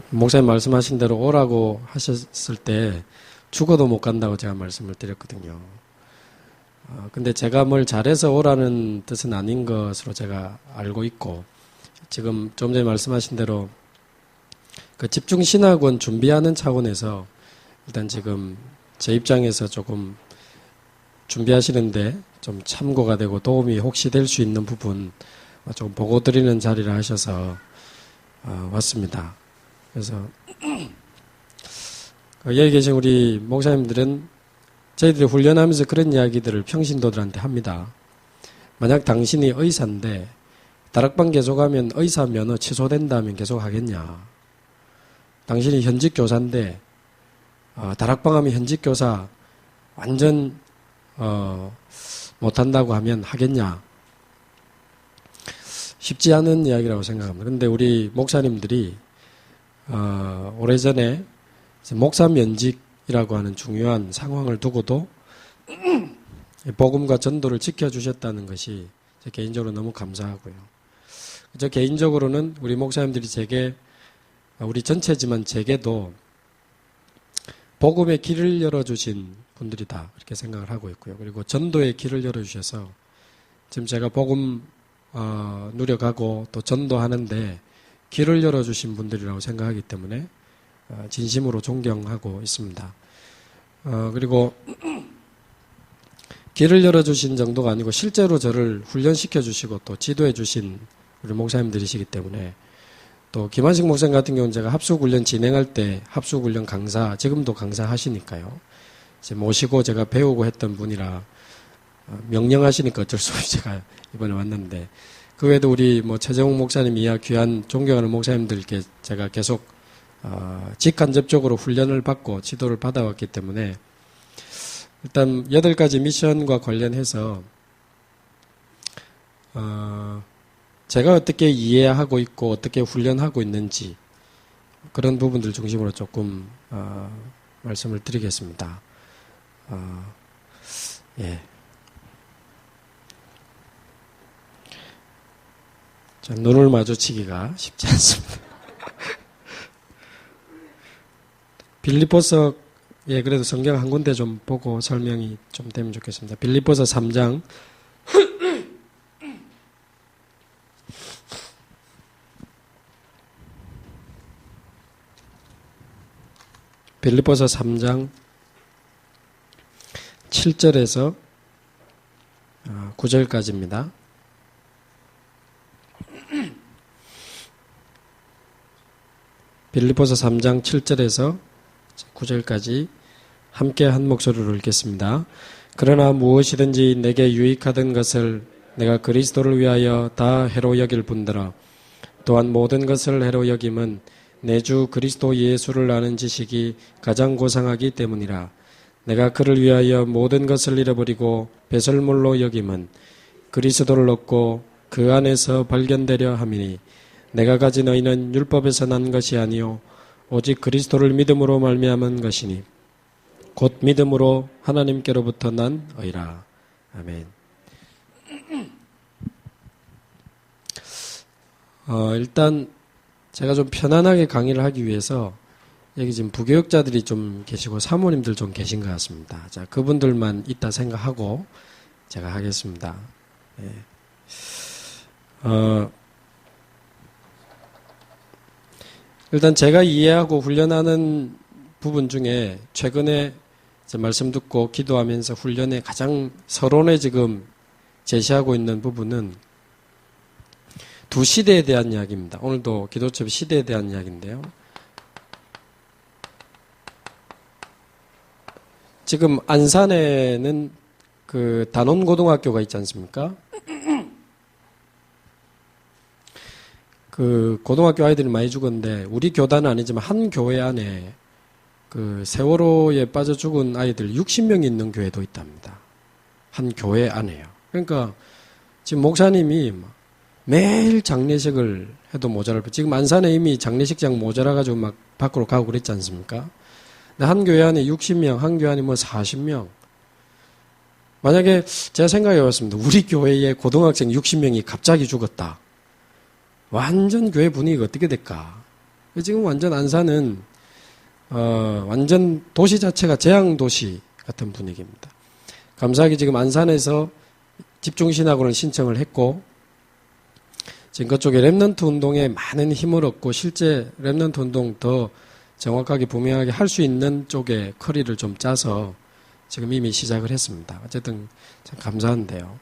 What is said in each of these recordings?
목사님 말씀하신 대로 오라고 하셨을 때 죽어도 못 간다고 제가 말씀을 드렸거든요. 근데 제가 뭘 잘해서 오라는 뜻은 아닌 것으로 제가 알고 있고, 지금 좀 전에 말씀하신 대로 그 집중신학원 준비하는 차원에서 일단 지금 제 입장에서 조금 준비하시는데 좀 참고가 되고 도움이 혹시 될 수 있는 부분 좀 보고 드리는 자리를 하셔서 왔습니다. 그래서 여기 계신 우리 목사님들은 저희들이 훈련하면서 그런 이야기들을 평신도들한테 합니다. 만약 당신이 의사인데 다락방 계속하면 의사 면허 취소된다면 계속 하겠냐? 당신이 현직 교사인데 다락방 하면 현직 교사 완전 못한다고 하면 하겠냐? 쉽지 않은 이야기라고 생각합니다. 그런데 우리 목사님들이 오래전에 목사 면직이라고 하는 중요한 상황을 두고도 복음과 전도를 지켜주셨다는 것이 제 개인적으로 너무 감사하고요. 저 개인적으로는 우리 목사님들이 제게, 우리 전체지만 제게도 복음의 길을 열어주신 분들이다 이렇게 생각을 하고 있고요. 그리고 전도의 길을 열어주셔서 지금 제가 복음 누려가고 또 전도하는데 길을 열어주신 분들이라고 생각하기 때문에 진심으로 존경하고 있습니다. 그리고 길을 열어주신 정도가 아니고 실제로 저를 훈련시켜 주시고 또 지도해 주신 우리 목사님들이시기 때문에, 또 김한식 목사님 같은 경우는 제가 합숙훈련 진행할 때 합숙훈련 강사, 지금도 강사하시니까요. 이제 모시고 제가 배우고 했던 분이라 명령하시니까 어쩔 수 없이 제가 이번에 왔는데, 그 외에도 우리 최정욱 목사님 이하 귀한 존경하는 목사님들께 제가 계속 직간접적으로 훈련을 받고 지도를 받아왔기 때문에 일단 8가지 미션과 관련해서 제가 어떻게 이해하고 있고 어떻게 훈련하고 있는지 그런 부분들 중심으로 조금 말씀을 드리겠습니다. 예. 자, 눈을 마주치기가 쉽지 않습니다. 빌립보서, 그래도 성경 한 군데 좀 보고 설명이 좀 되면 좋겠습니다. 빌립보서 3장. 빌립보서 3장 7절에서 9절까지입니다. 빌립보서 3장 7절에서 9절까지 함께 한 목소리로 읽겠습니다. 그러나 무엇이든지 내게 유익하던 것을 내가 그리스도를 위하여 다 해로 여길 뿐더러 또한 모든 것을 해로 여김은 내 주 그리스도 예수를 아는 지식이 가장 고상하기 때문이라. 내가 그를 위하여 모든 것을 잃어버리고 배설물로 여김은 그리스도를 얻고 그 안에서 발견되려 함이니 내가 가진 의는 율법에서 난 것이 아니요 오직 그리스도를 믿음으로 말미암은 것이니 곧 믿음으로 하나님께로부터 난 의라. 아멘. 일단 제가 좀 편안하게 강의를 하기 위해서 여기 지금 부교육자들이 좀 계시고 사모님들 좀 계신 것 같습니다. 자, 그분들만 있다 생각하고 제가 하겠습니다. 예. 일단 제가 이해하고 훈련하는 부분 중에 최근에 말씀 듣고 기도하면서 훈련에 가장 서론에 지금 제시하고 있는 부분은 두 시대에 대한 이야기입니다. 오늘도 기도첩 시대에 대한 이야기인데요. 지금 안산에는 그 단원고등학교가 있지 않습니까? 그 고등학교 아이들이 많이 죽었는데 우리 교단은 아니지만 한 교회 안에 그 세월호에 빠져 죽은 아이들 60명이 있는 교회도 있답니다. 한 교회 안에요. 그러니까 지금 목사님이 매일 장례식을 해도 모자랄, 지금 안산에 이미 장례식장 모자라가지고 막 밖으로 가고 그랬지 않습니까? 근데 한 교회 안에 60명, 한 교회 안에 40명. 만약에 제가 생각해 봤습니다. 우리 교회에 고등학생 60명이 갑자기 죽었다. 완전 교회 분위기가 어떻게 될까? 지금 완전 안산은 완전 도시 자체가 재앙도시 같은 분위기입니다. 감사하게 지금 안산에서 집중신학원을 신청을 했고 지금 그쪽에 랩넌트 운동에 많은 힘을 얻고 실제 랩넌트 운동 더 정확하게 분명하게 할 수 있는 쪽에 커리를 좀 짜서 지금 이미 시작을 했습니다. 어쨌든 참 감사한데요.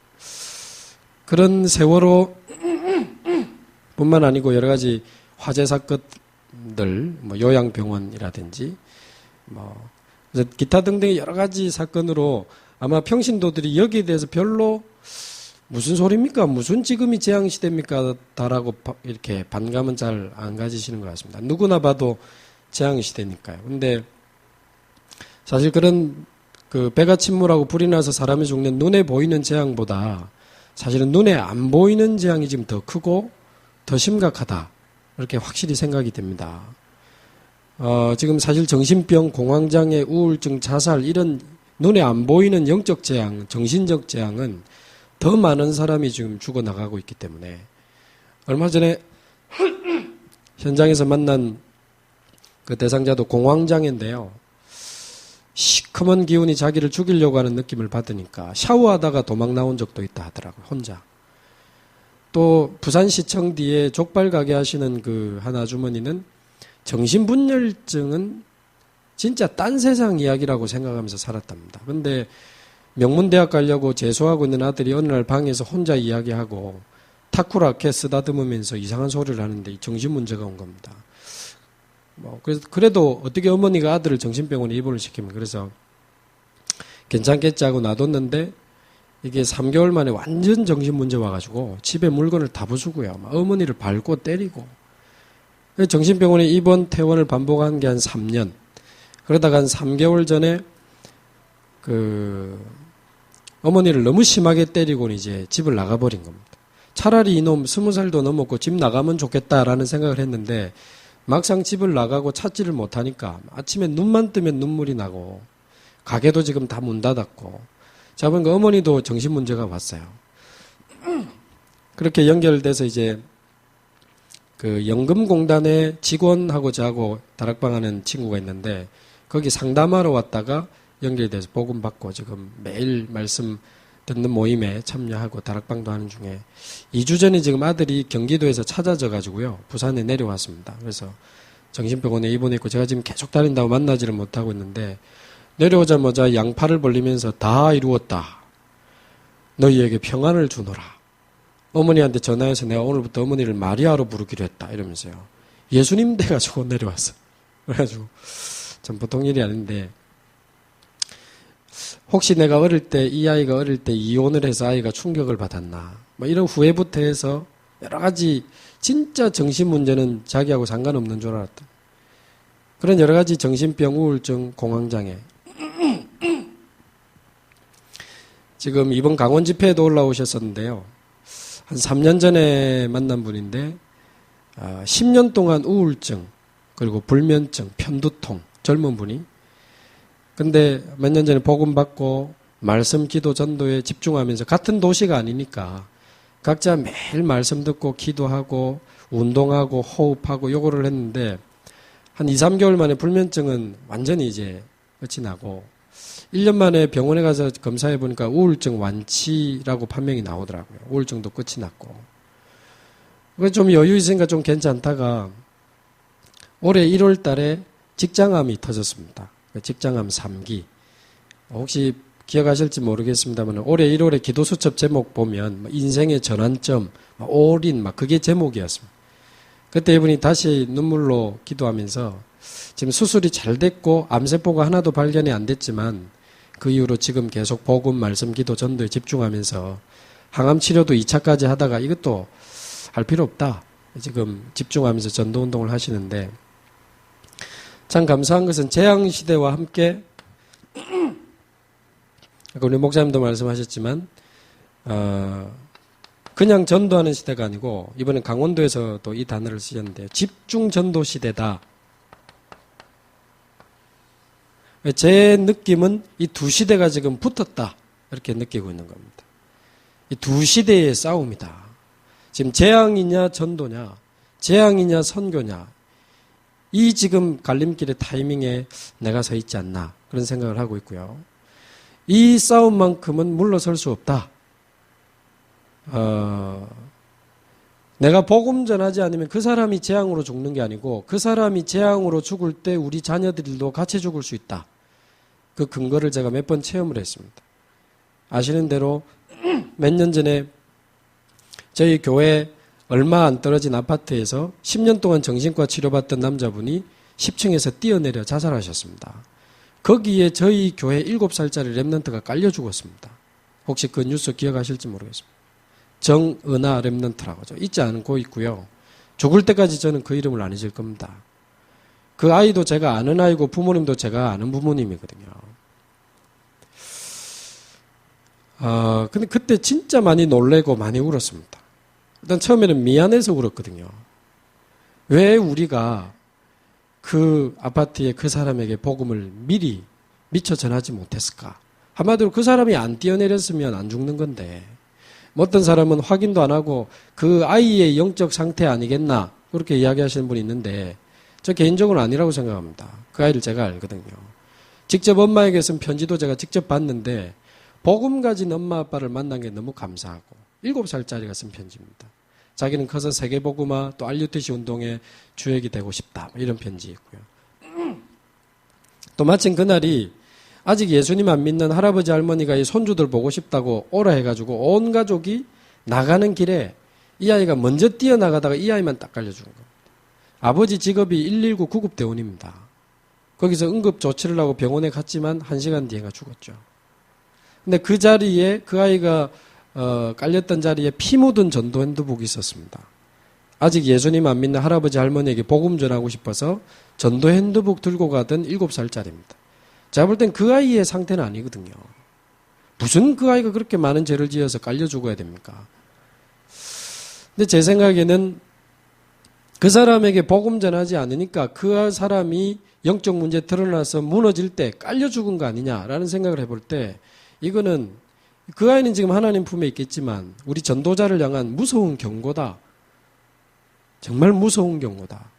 그런 세월호 뿐만 아니고 여러 가지 화재 사건들, 뭐 요양병원이라든지 그래서 기타 등등의 여러 가지 사건으로 아마 평신도들이 여기에 대해서 별로 무슨 소리입니까? 무슨 지금이 재앙시대입니까? 다라고 이렇게 반감은 잘 안 가지시는 것 같습니다. 누구나 봐도 재앙시대니까요. 근데 사실 그런 배가 침몰하고 불이 나서 사람이 죽는 눈에 보이는 재앙보다 사실은 눈에 안 보이는 재앙이 지금 더 크고 더 심각하다. 이렇게 확실히 생각이 됩니다. 지금 사실 정신병, 공황장애, 우울증, 자살 이런 눈에 안 보이는 영적 재앙, 정신적 재앙은 더 많은 사람이 지금 죽어나가고 있기 때문에 얼마 전에 현장에서 만난 그 대상자도 공황장애인데요. 시커먼 기운이 자기를 죽이려고 하는 느낌을 받으니까 샤워하다가 도망 나온 적도 있다 하더라고요. 혼자. 또 부산시청 뒤에 족발 가게 하시는 그 한 아주머니는 정신분열증은 진짜 딴 세상 이야기라고 생각하면서 살았답니다. 근데 명문대학 가려고 재수하고 있는 아들이 어느 날 방에서 혼자 이야기하고 타쿠라케 쓰다듬으면서 이상한 소리를 하는데 정신문제가 온 겁니다. 그래도 어떻게 어머니가 아들을 정신병원에 입원을 시키면 그래서 괜찮겠지 하고 놔뒀는데 이게 3개월 만에 완전 정신문제 와가지고 집에 물건을 다 부수고요. 어머니를 밟고 때리고 정신병원에 입원, 퇴원을 반복한 게 한 3년. 그러다가 한 3개월 전에 어머니를 너무 심하게 때리고는 이제 집을 나가버린 겁니다. 차라리 이놈 20살도 넘었고 집 나가면 좋겠다라는 생각을 했는데 막상 집을 나가고 찾지를 못하니까 아침에 눈만 뜨면 눈물이 나고 가게도 지금 다 문 닫았고 자 보니까 어머니도 정신문제가 왔어요. 그렇게 연결돼서 이제 그 연금공단의 직원하고 저하고 다락방 하는 친구가 있는데 거기 상담하러 왔다가 연결돼서 복음 받고 지금 매일 말씀 듣는 모임에 참여하고 다락방도 하는 중에 2주 전에 지금 아들이 경기도에서 찾아져 가지고요. 부산에 내려왔습니다. 그래서 정신병원에 입원했고 제가 지금 계속 다닌다고 만나지를 못하고 있는데 내려오자마자 양팔을 벌리면서 다 이루었다. 너희에게 평안을 주노라. 어머니한테 전화해서 내가 오늘부터 어머니를 마리아로 부르기로 했다. 이러면서요. 예수님 돼가지고 내려왔어. 그래가지고 참 보통 일이 아닌데 혹시 내가 이 아이가 어릴 때 이혼을 해서 아이가 충격을 받았나. 이런 후회부터 해서 여러 가지 진짜 정신 문제는 자기하고 상관없는 줄 알았다. 그런 여러 가지 정신병, 우울증, 공황장애. 지금 이번 강원 집회에도 올라오셨었는데요. 한 3년 전에 만난 분인데 10년 동안 우울증 그리고 불면증, 편두통 젊은 분이 근데 몇 년 전에 복음 받고 말씀 기도 전도에 집중하면서 같은 도시가 아니니까 각자 매일 말씀 듣고 기도하고 운동하고 호흡하고 요거를 했는데 한 2, 3개월 만에 불면증은 완전히 이제 끝이 나고 1년 만에 병원에 가서 검사해 보니까 우울증 완치라고 판명이 나오더라고요. 우울증도 끝이 났고. 그래서 좀 여유 있으니까 좀 괜찮다가 올해 1월 달에 직장암이 터졌습니다. 직장암 3기. 혹시 기억하실지 모르겠습니다만 올해 1월에 기도수첩 제목 보면 인생의 전환점, 올인 그게 제목이었습니다. 그때 이분이 다시 눈물로 기도하면서 지금 수술이 잘 됐고 암세포가 하나도 발견이 안 됐지만 그 이후로 지금 계속 복음, 말씀, 기도, 전도에 집중하면서 항암 치료도 2차까지 하다가 이것도 할 필요 없다. 지금 집중하면서 전도 운동을 하시는데 참 감사한 것은 재앙시대와 함께 우리 목사님도 말씀하셨지만 그냥 전도하는 시대가 아니고 이번엔 강원도에서도 이 단어를 쓰셨는데요. 집중전도 시대다. 제 느낌은 이 두 시대가 지금 붙었다. 이렇게 느끼고 있는 겁니다. 이 두 시대의 싸움이다. 지금 재앙이냐 전도냐, 재앙이냐 선교냐, 이 지금 갈림길의 타이밍에 내가 서 있지 않나 그런 생각을 하고 있고요. 이 싸움만큼은 물러설 수 없다. 내가 복음 전하지 않으면 그 사람이 재앙으로 죽는 게 아니고 그 사람이 재앙으로 죽을 때 우리 자녀들도 같이 죽을 수 있다. 그 근거를 제가 몇 번 체험을 했습니다. 아시는 대로 몇 년 전에 저희 교회 얼마 안 떨어진 아파트에서 10년 동안 정신과 치료받던 남자분이 10층에서 뛰어내려 자살하셨습니다. 거기에 저희 교회 7살짜리 랩런트가 깔려 죽었습니다. 혹시 그 뉴스 기억하실지 모르겠습니다. 정은하 랩런트라고 잊지 않고 있고요. 죽을 때까지 저는 그 이름을 안 잊을 겁니다. 그 아이도 제가 아는 아이고 부모님도 제가 아는 부모님이거든요. 근데 그때 진짜 많이 놀래고 많이 울었습니다. 일단 처음에는 미안해서 울었거든요. 왜 우리가 그 아파트에 그 사람에게 복음을 미리 미처 전하지 못했을까? 한마디로 그 사람이 안 뛰어내렸으면 안 죽는 건데 어떤 사람은 확인도 안 하고 그 아이의 영적 상태 아니겠나 그렇게 이야기하시는 분이 있는데 저 개인적으로는 아니라고 생각합니다. 그 아이를 제가 알거든요. 직접 엄마에게 쓴 편지도 제가 직접 봤는데 복음 가진 엄마 아빠를 만난 게 너무 감사하고 7살짜리가 쓴 편지입니다. 자기는 커서 세계복음화 또 RUTC 운동의 주역이 되고 싶다 이런 편지 있고요. 또 마침 그날이 아직 예수님 안 믿는 할아버지 할머니가 이 손주들 보고 싶다고 오라 해가지고 온 가족이 나가는 길에 이 아이가 먼저 뛰어나가다가 이 아이만 딱 깔려주는 겁니다. 아버지 직업이 119 구급대원입니다. 거기서 응급 조치를 하고 병원에 갔지만 1시간 뒤에가 죽었죠. 근데 그 자리에 그 아이가 깔렸던 자리에 피 묻은 전도 핸드북이 있었습니다. 아직 예수님 안 믿는 할아버지 할머니에게 복음 전하고 싶어서 전도 핸드북 들고 가던 7살짜리입니다. 제가 볼 땐 그 아이의 상태는 아니거든요. 무슨 그 아이가 그렇게 많은 죄를 지어서 깔려 죽어야 됩니까? 근데 제 생각에는 그 사람에게 복음 전하지 않으니까 그 사람이 영적 문제 드러나서 무너질 때 깔려 죽은 거 아니냐라는 생각을 해볼 때 이거는 그 아이는 지금 하나님 품에 있겠지만 우리 전도자를 향한 무서운 경고다. 정말 무서운 경고다.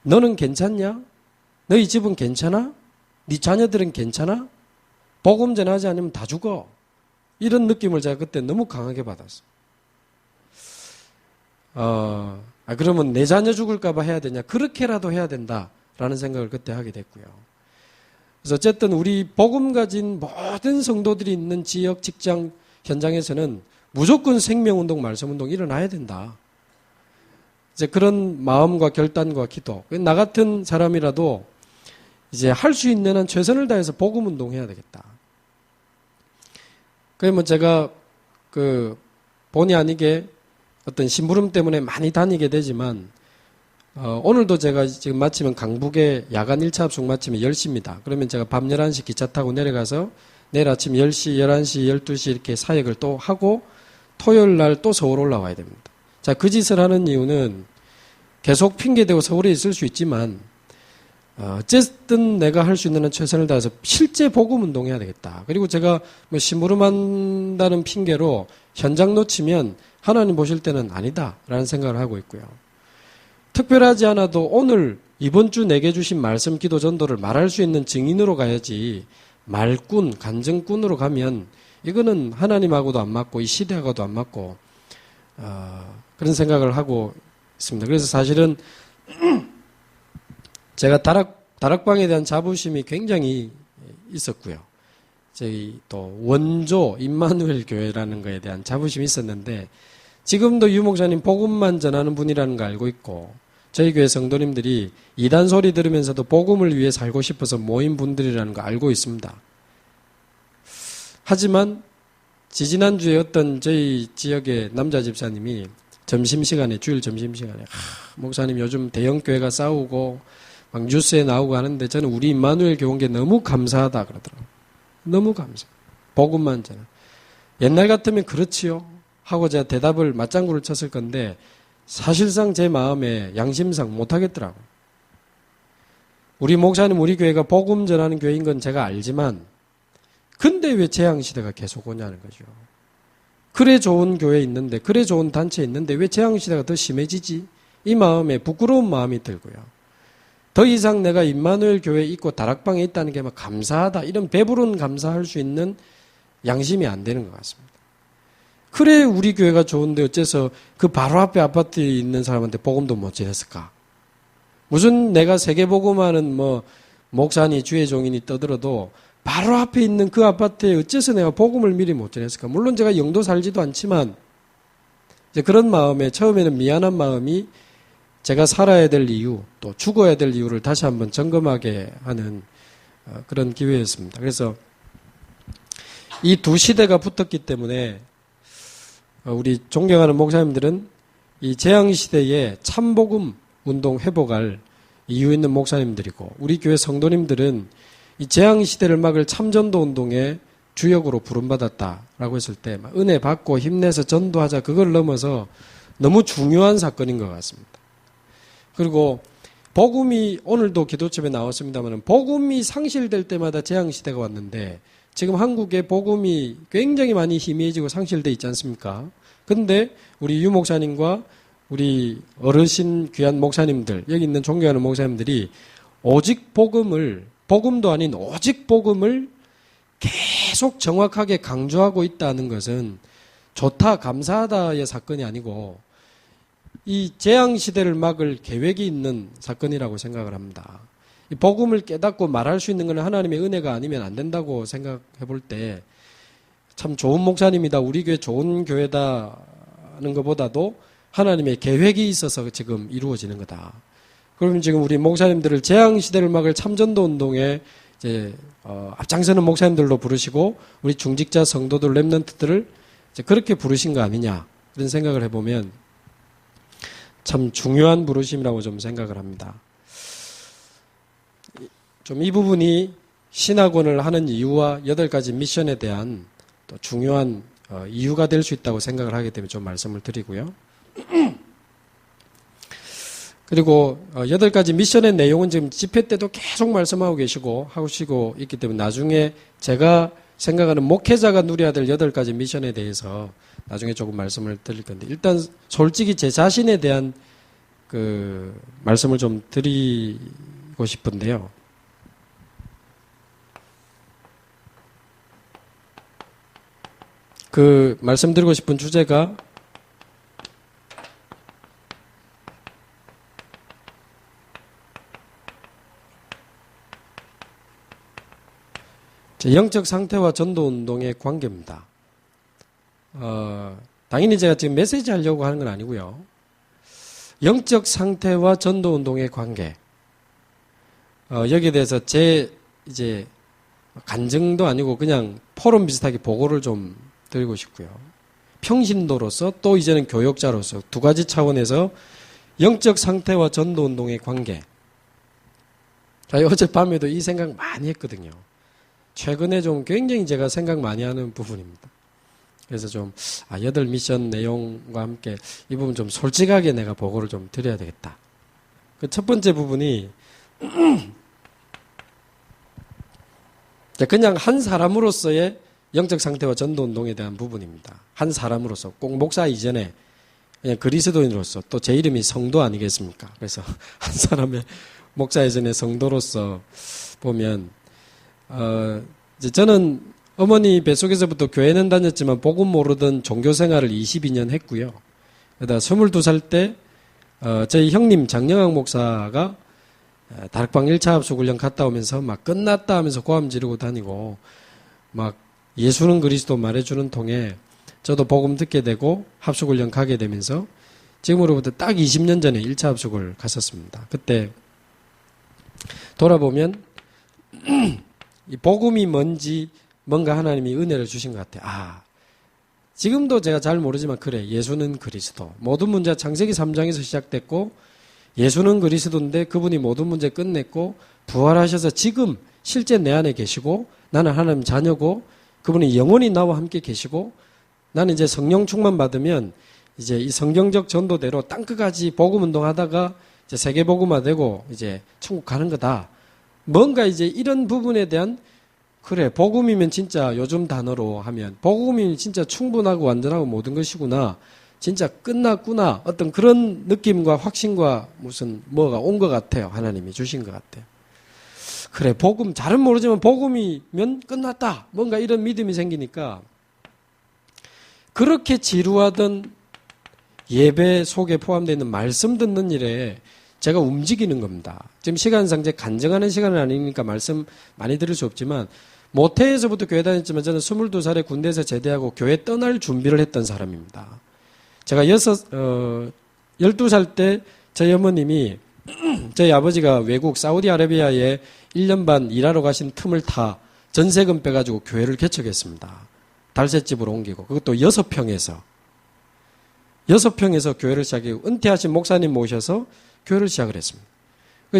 너는 괜찮냐? 너희 집은 괜찮아? 네 자녀들은 괜찮아? 복음 전하지 않으면 다 죽어. 이런 느낌을 제가 그때 너무 강하게 받았어요. 그러면 내 자녀 죽을까 봐 해야 되냐? 그렇게라도 해야 된다라는 생각을 그때 하게 됐고요. 그래서 어쨌든 우리 복음 가진 모든 성도들이 있는 지역, 직장, 현장에서는 무조건 생명운동, 말씀운동 일어나야 된다. 이제 그런 마음과 결단과 기도. 나 같은 사람이라도 이제 할 수 있는 한 최선을 다해서 복음운동 해야 되겠다. 그러면 제가 본의 아니게 어떤 심부름 때문에 많이 다니게 되지만 오늘도 제가 지금 마치면 강북에 야간 1차 합숙 마치면 10시입니다. 그러면 제가 밤 11시 기차 타고 내려가서 내일 아침 10시, 11시, 12시 이렇게 사역을 또 하고 토요일 날 또 서울 올라와야 됩니다. 자, 그 짓을 하는 이유는 계속 핑계대고 서울에 있을 수 있지만 어쨌든 내가 할 수 있는 한 최선을 다해서 실제 복음 운동해야 되겠다. 그리고 제가 뭐 심부름한다는 핑계로 현장 놓치면 하나님 보실 때는 아니다라는 생각을 하고 있고요. 특별하지 않아도 오늘 이번 주 내게 주신 말씀 기도 전도를 말할 수 있는 증인으로 가야지 말꾼, 간증꾼으로 가면 이거는 하나님하고도 안 맞고 이 시대하고도 안 맞고 그런 생각을 하고 있습니다. 그래서 사실은 제가 다락방에 대한 자부심이 굉장히 있었고요. 저희 또 원조 임마누엘 교회라는 거에 대한 자부심이 있었는데 지금도 유 목사님 복음만 전하는 분이라는 거 알고 있고 저희 교회 성도님들이 이단 소리 들으면서도 복음을 위해 살고 싶어서 모인 분들이라는 거 알고 있습니다. 하지만 지지난주에 어떤 저희 지역의 남자 집사님이 점심시간에 주일 점심시간에 목사님 요즘 대형교회가 싸우고 막 뉴스에 나오고 하는데 저는 우리 임마누엘 교회 온 게 너무 감사하다 그러더라고요. 너무 감사. 복음만 전하. 옛날 같으면 그렇지요 하고 제가 대답을 맞장구를 쳤을 건데 사실상 제 마음에 양심상 못하겠더라고요. 우리 목사님 우리 교회가 복음 전하는 교회인 건 제가 알지만 근데 왜 재앙시대가 계속 오냐는 거죠. 그래 좋은 교회 있는데, 그래 좋은 단체 있는데 왜 재앙시대가 더 심해지지? 이 마음에 부끄러운 마음이 들고요. 더 이상 내가 임마누엘 교회에 있고 다락방에 있다는 게 막 감사하다, 이런 배부른 감사할 수 있는 양심이 안 되는 것 같습니다. 그래 우리 교회가 좋은데 어째서 그 바로 앞에 아파트에 있는 사람한테 복음도 못 전했을까? 무슨 내가 세계복음하는 목사니 주의 종이니 떠들어도 바로 앞에 있는 그 아파트에 어째서 내가 복음을 미리 못 전했을까? 물론 제가 영도 살지도 않지만 이제 그런 마음에 처음에는 미안한 마음이 제가 살아야 될 이유, 또 죽어야 될 이유를 다시 한번 점검하게 하는 그런 기회였습니다. 그래서 이 두 시대가 붙었기 때문에 우리 존경하는 목사님들은 이 재앙시대에 참복음 운동 회복할 이유 있는 목사님들이고, 우리 교회 성도님들은 이 재앙시대를 막을 참전도 운동의 주역으로 부름받았다라고 했을 때 은혜 받고 힘내서 전도하자, 그걸 넘어서 너무 중요한 사건인 것 같습니다. 그리고 복음이 오늘도 기도첩에 나왔습니다만 복음이 상실될 때마다 재앙시대가 왔는데 지금 한국에 복음이 굉장히 많이 희미해지고 상실되어 있지 않습니까? 그런데 우리 유 목사님과 우리 어르신 귀한 목사님들, 여기 있는 존경하는 목사님들이 오직 복음도 아닌 오직 복음을 계속 정확하게 강조하고 있다는 것은 좋다, 감사하다의 사건이 아니고 이 재앙시대를 막을 계획이 있는 사건이라고 생각을 합니다. 이 복음을 깨닫고 말할 수 있는 것은 하나님의 은혜가 아니면 안 된다고 생각해 볼 때 참 좋은 목사님이다, 우리 교회 좋은 교회다는 것보다도 하나님의 계획이 있어서 지금 이루어지는 거다. 그러면 지금 우리 목사님들을 재앙시대를 막을 참전도 운동에 이제 앞장서는 목사님들로 부르시고 우리 중직자 성도들 렘넌트들을 이제 그렇게 부르신 거 아니냐, 그런 생각을 해보면 참 중요한 부르심이라고 좀 생각을 합니다. 좀 이 부분이 신학원을 하는 이유와 8가지 미션에 대한 또 중요한 이유가 될 수 있다고 생각을 하기 때문에 좀 말씀을 드리고요. 그리고 8가지 미션의 내용은 지금 집회 때도 계속 말씀하고 하시고 있기 때문에 나중에 제가 생각하는 목회자가 누려야 될 8가지 미션에 대해서 나중에 조금 말씀을 드릴 건데, 일단 솔직히 제 자신에 대한 그 말씀을 좀 드리고 싶은데요. 그 말씀드리고 싶은 주제가 영적 상태와 전도 운동의 관계입니다. 당연히 제가 지금 메시지 하려고 하는 건 아니고요. 영적 상태와 전도 운동의 관계. 여기에 대해서 이제 간증도 아니고 그냥 포럼 비슷하게 보고를 좀 드리고 싶고요. 평신도로서 또 이제는 교역자로서 2가지 차원에서 영적 상태와 전도 운동의 관계. 어젯밤에도 이 생각 많이 했거든요. 최근에 좀 굉장히 제가 생각 많이 하는 부분입니다. 그래서 좀 8 미션 내용과 함께 이 부분 좀 솔직하게 내가 보고를 좀 드려야 되겠다. 그 첫 번째 부분이 그냥 한 사람으로서의 영적 상태와 전도 운동에 대한 부분입니다. 한 사람으로서, 꼭 목사 이전에 그냥 그리스도인으로서, 또 제 이름이 성도 아니겠습니까? 그래서 한 사람의 목사 이전에 성도로서 보면 이제 저는 어머니 뱃속에서부터 교회는 다녔지만 복음 모르던 종교 생활을 22년 했고요. 그러다 22살 때 저희 형님 장영학 목사가 다락방 1차 합숙훈련 갔다 오면서 막 끝났다 하면서 고함 지르고 다니고 막 예수는 그리스도 말해주는 통에 저도 복음 듣게 되고 합숙훈련 가게 되면서 지금으로부터 딱 20년 전에 1차 합숙을 갔었습니다. 그때 돌아보면 이 복음이 뭔가 하나님이 은혜를 주신 것 같아요. 지금도 제가 잘 모르지만 그래, 예수는 그리스도. 모든 문제 창세기 3장에서 시작됐고 예수는 그리스도인데 그분이 모든 문제 끝냈고 부활하셔서 지금 실제 내 안에 계시고 나는 하나님 자녀고 그분이 영원히 나와 함께 계시고 나는 이제 성령 충만 받으면 이제 이 성경적 전도대로 땅끝까지 복음 운동하다가 이제 세계 복음화되고 이제 천국 가는 거다. 뭔가 이제 이런 부분에 대한 그래, 복음이면 진짜 요즘 단어로 하면 복음이면 진짜 충분하고 완전하고 모든 것이구나. 진짜 끝났구나. 어떤 그런 느낌과 확신과 무슨 뭐가 온 것 같아요. 하나님이 주신 것 같아요. 그래, 복음, 잘은 모르지만 복음이면 끝났다. 뭔가 이런 믿음이 생기니까 그렇게 지루하던 예배 속에 포함되어 있는 말씀 듣는 일에 제가 움직이는 겁니다. 지금 시간상 제 간증하는 시간은 아니니까 말씀 많이 들을 수 없지만 모태에서부터 교회 다녔지만 저는 22살에 군대에서 제대하고 교회 떠날 준비를 했던 사람입니다. 제가 12살 때 저희 어머님이 저희 아버지가 외국 사우디아라비아에 1년 반 일하러 가신 틈을 타 전세금 빼가지고 교회를 개척했습니다. 달새집으로 옮기고 그것도 6평에서 교회를 시작하고 은퇴하신 목사님 모셔서 교회를 시작을 했습니다.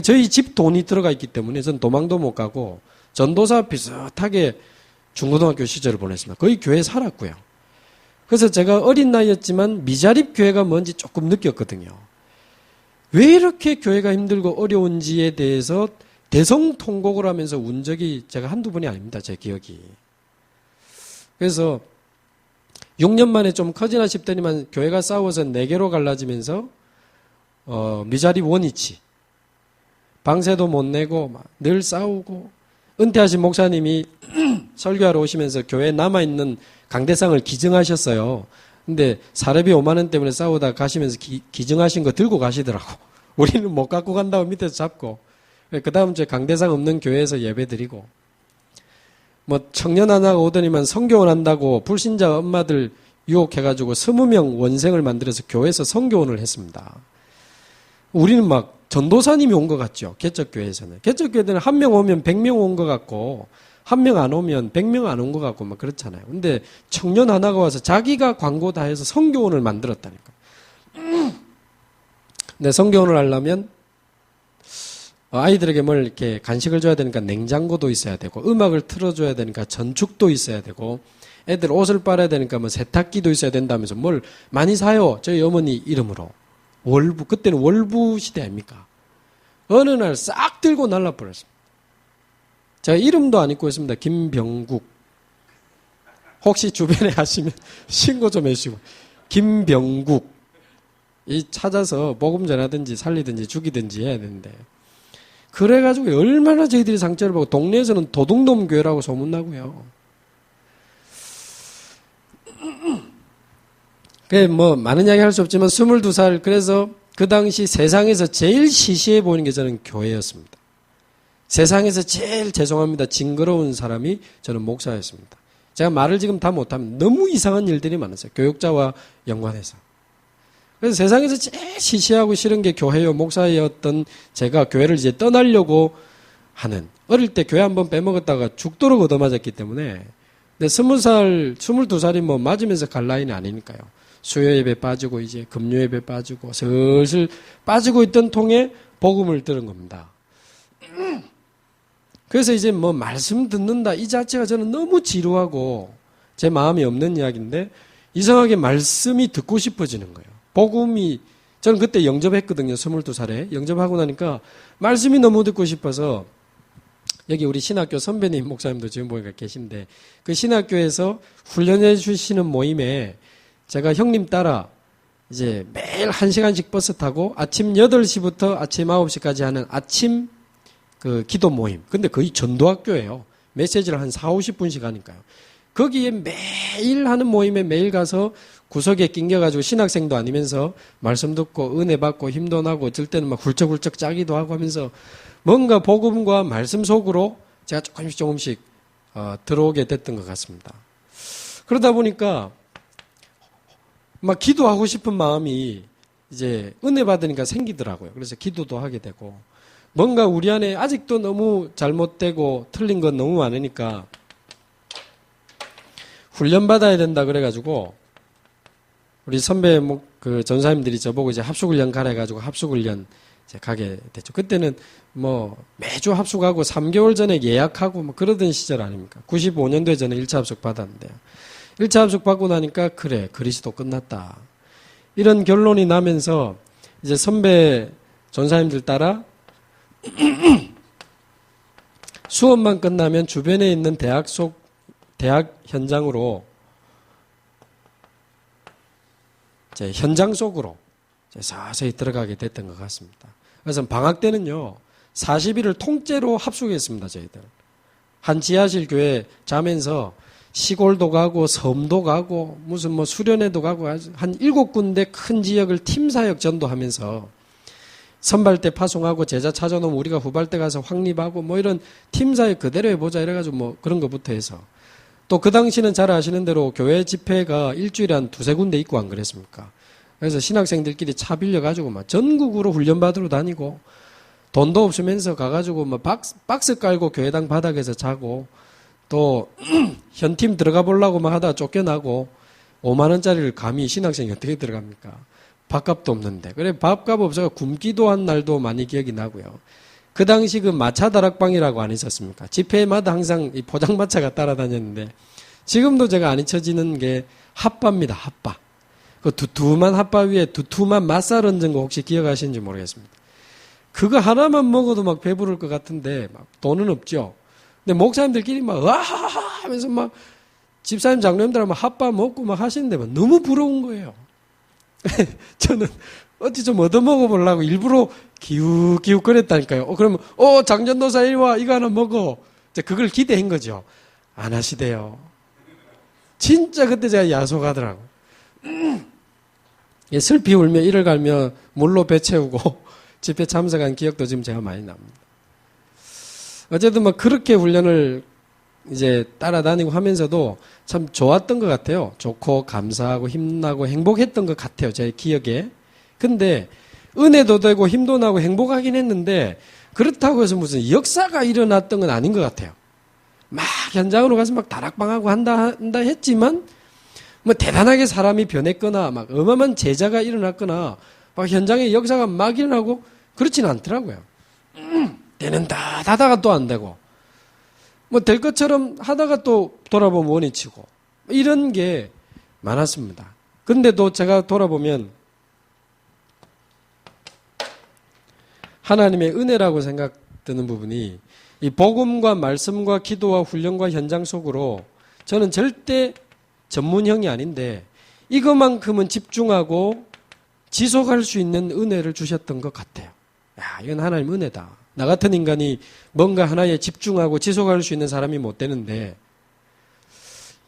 저희 집 돈이 들어가 있기 때문에 전 도망도 못 가고 전도사 비슷하게 중고등학교 시절을 보냈습니다. 거의 교회에 살았고요. 그래서 제가 어린 나이였지만 미자립 교회가 뭔지 조금 느꼈거든요. 왜 이렇게 교회가 힘들고 어려운지에 대해서 대성통곡을 하면서 운 적이 제가 한두 번이 아닙니다. 제 기억이. 그래서 6년 만에 좀 커지나 싶더니만 교회가 싸워서 4개로 갈라지면서 미자립 원위치 방세도 못 내고 늘 싸우고 은퇴하신 목사님이 설교하러 오시면서 교회에 남아있는 강대상을 기증하셨어요. 근데 사례비 5만 원 때문에 싸우다 가시면서 기증하신 거 들고 가시더라고. 우리는 못 갖고 간다고 밑에서 잡고 그 다음 주에 강대상 없는 교회에서 예배 드리고 뭐 청년 하나가 오더니만 성교원 한다고 불신자 엄마들 유혹해가지고 20명 원생을 만들어서 교회에서 성교원을 했습니다. 우리는 막 전도사님이 온 것 같죠. 개척교회에서는. 개척교회들은 1명 오면 100명 온 것 같고 1명 안 오면 100명 안 온 것 같고 막 그렇잖아요. 근데 청년 하나가 와서 자기가 광고 다 해서 성교원을 만들었다니까. 근데 성교원을 하려면 아이들에게 뭘 이렇게 간식을 줘야 되니까 냉장고도 있어야 되고 음악을 틀어줘야 되니까 전축도 있어야 되고 애들 옷을 빨아야 되니까 뭐 세탁기도 있어야 된다면서 뭘 많이 사요. 저희 어머니 이름으로. 월부, 그때는 월부 시대 아닙니까? 어느 날 싹 들고 날라버렸습니다. 제가 이름도 안 잊고 있습니다. 김병국. 혹시 주변에 하시면 신고 좀 해주시고. 김병국. 이 찾아서 복음 전하든지 살리든지 죽이든지 해야 되는데. 그래가지고 얼마나 저희들이 상처를 받고 동네에서는 도둑놈 교회라고 소문나고요. 뭐 많은 이야기 할 수 없지만 22살 그래서 그 당시 세상에서 제일 시시해 보이는 게 저는 교회였습니다. 세상에서 제일 죄송합니다. 징그러운 사람이 저는 목사였습니다. 제가 말을 지금 다 못하면 너무 이상한 일들이 많았어요. 교육자와 연관해서. 그래서 세상에서 제일 시시하고 싫은 게 교회요 목사였던 제가 교회를 이제 떠나려고 하는 어릴 때 교회 한번 빼먹었다가 죽도록 얻어맞았기 때문에 근데 20살, 22살이 뭐 맞으면서 갈 나이는 아니니까요. 수요 예배 빠지고 이제 금요 예배 빠지고 슬슬 빠지고 있던 통에 복음을 들은 겁니다. 그래서 이제 뭐 말씀 듣는다 이 자체가 저는 너무 지루하고 제 마음이 없는 이야기인데 이상하게 말씀이 듣고 싶어지는 거예요. 복음이 저는 그때 영접했거든요. 22살에 영접하고 나니까 말씀이 너무 듣고 싶어서 여기 우리 신학교 선배님 목사님도 지금 보니까 계신데 그 신학교에서 훈련해 주시는 모임에 제가 형님 따라 이제 매일 1시간씩 버스 타고 아침 8시부터 아침 9시까지 하는 아침 그 기도 모임. 근데 거의 전도학교예요. 메시지를 한 4, 50분씩 하니까요. 거기에 매일 하는 모임에 매일 가서 구석에 낑겨가지고 신학생도 아니면서 말씀 듣고 은혜 받고 힘도 나고 어쩔 때는 막 훌쩍훌쩍 짜기도 하고 하면서 뭔가 복음과 말씀 속으로 제가 조금씩 들어오게 됐던 것 같습니다. 그러다 보니까 막 기도하고 싶은 마음이 이제 은혜 받으니까 생기더라고요. 그래서 기도도 하게 되고 뭔가 우리 안에 아직도 너무 잘못되고 틀린 건 너무 많으니까 훈련받아야 된다 그래가지고 우리 선배 그 전사님들이 저보고 이제 합숙훈련 가라 해가지고 합숙훈련 이제 가게 됐죠. 그때는 뭐 매주 합숙하고 3개월 전에 예약하고 뭐 그러던 시절 아닙니까? 95년도에 저는 1차 합숙 받았는데요. 1차 합숙 받고 나니까 그래 그리스도 끝났다. 이런 결론이 나면서 이제 선배 전사님들 따라 수업만 끝나면 주변에 있는 대학 현장으로, 현장 속으로 서서히 들어가게 됐던 것 같습니다. 그래서 방학 때는요, 40일을 통째로 합숙했습니다, 저희들. 한 지하실 교회 자면서 시골도 가고, 섬도 가고, 무슨 뭐 수련회도 가고, 한 7군데 큰 지역을 팀사역 전도하면서 선발대 파송하고 제자 찾아놓으면 우리가 후발대 가서 확립하고 뭐 이런 팀사역 그대로 해보자 이래가지고 뭐 그런 것부터 해서 또 그 당시는 잘 아시는 대로 교회 집회가 일주일에 한 2-3군데 있고 안 그랬습니까? 그래서 신학생들끼리 차 빌려가지고 막 전국으로 훈련받으러 다니고 돈도 없으면서 가가지고 막 박스 깔고 교회당 바닥에서 자고 또 현팀 들어가 보려고 막 하다가 쫓겨나고 5만원짜리를 감히 신학생이 어떻게 들어갑니까? 밥값도 없는데. 그래, 밥값 없어서 굶기도 한 날도 많이 기억이 나고요. 그 당시 그 마차 다락방이라고 안 있었습니까? 집회마다 항상 이 포장마차가 따라다녔는데, 지금도 제가 안 잊혀지는 게 핫바입니다, 핫바. 그 두툼한 핫바 위에 두툼한 맛살 얹은 거 혹시 기억하시는지 모르겠습니다. 그거 하나만 먹어도 막 배부를 것 같은데, 막 돈은 없죠. 근데 목사님들끼리 막, 와! 하면서 막, 집사님, 장로님들 막 핫바 먹고 막 하시는데 막 너무 부러운 거예요. 저는 어찌 좀 얻어먹어보려고 일부러 기웃기웃거렸다니까요. 그러면 장전도사 이리 와, 이거 하나 먹어. 그걸 기대한 거죠. 안 하시대요. 진짜 그때 제가 야속하더라고. 슬피 울며 이를 갈며 물로 배 채우고 집회 참석한 기억도 지금 제가 많이 납니다. 어쨌든 뭐 그렇게 훈련을 이제 따라다니고 하면서도 참 좋았던 것 같아요. 좋고 감사하고 힘나고 행복했던 것 같아요. 제 기억에. 근데 은혜도 되고 힘도 나고 행복하긴 했는데 그렇다고 해서 무슨 역사가 일어났던 건 아닌 것 같아요. 막 현장으로 가서 막 다락방하고 한다 했지만 뭐 대단하게 사람이 변했거나 막 어마어마한 제자가 일어났거나 막 현장에 역사가 막 일어나고 그렇지는 않더라고요. 되는다 하다가 또 안 되고 뭐 될 것처럼 하다가 또 돌아보면 원위치고 이런 게 많았습니다. 근데도 제가 돌아보면 하나님의 은혜라고 생각되는 부분이 이 복음과 말씀과 기도와 훈련과 현장 속으로 저는 절대 전문형이 아닌데 이것만큼은 집중하고 지속할 수 있는 은혜를 주셨던 것 같아요. 야, 이건 하나님 은혜다. 나 같은 인간이 뭔가 하나에 집중하고 지속할 수 있는 사람이 못 되는데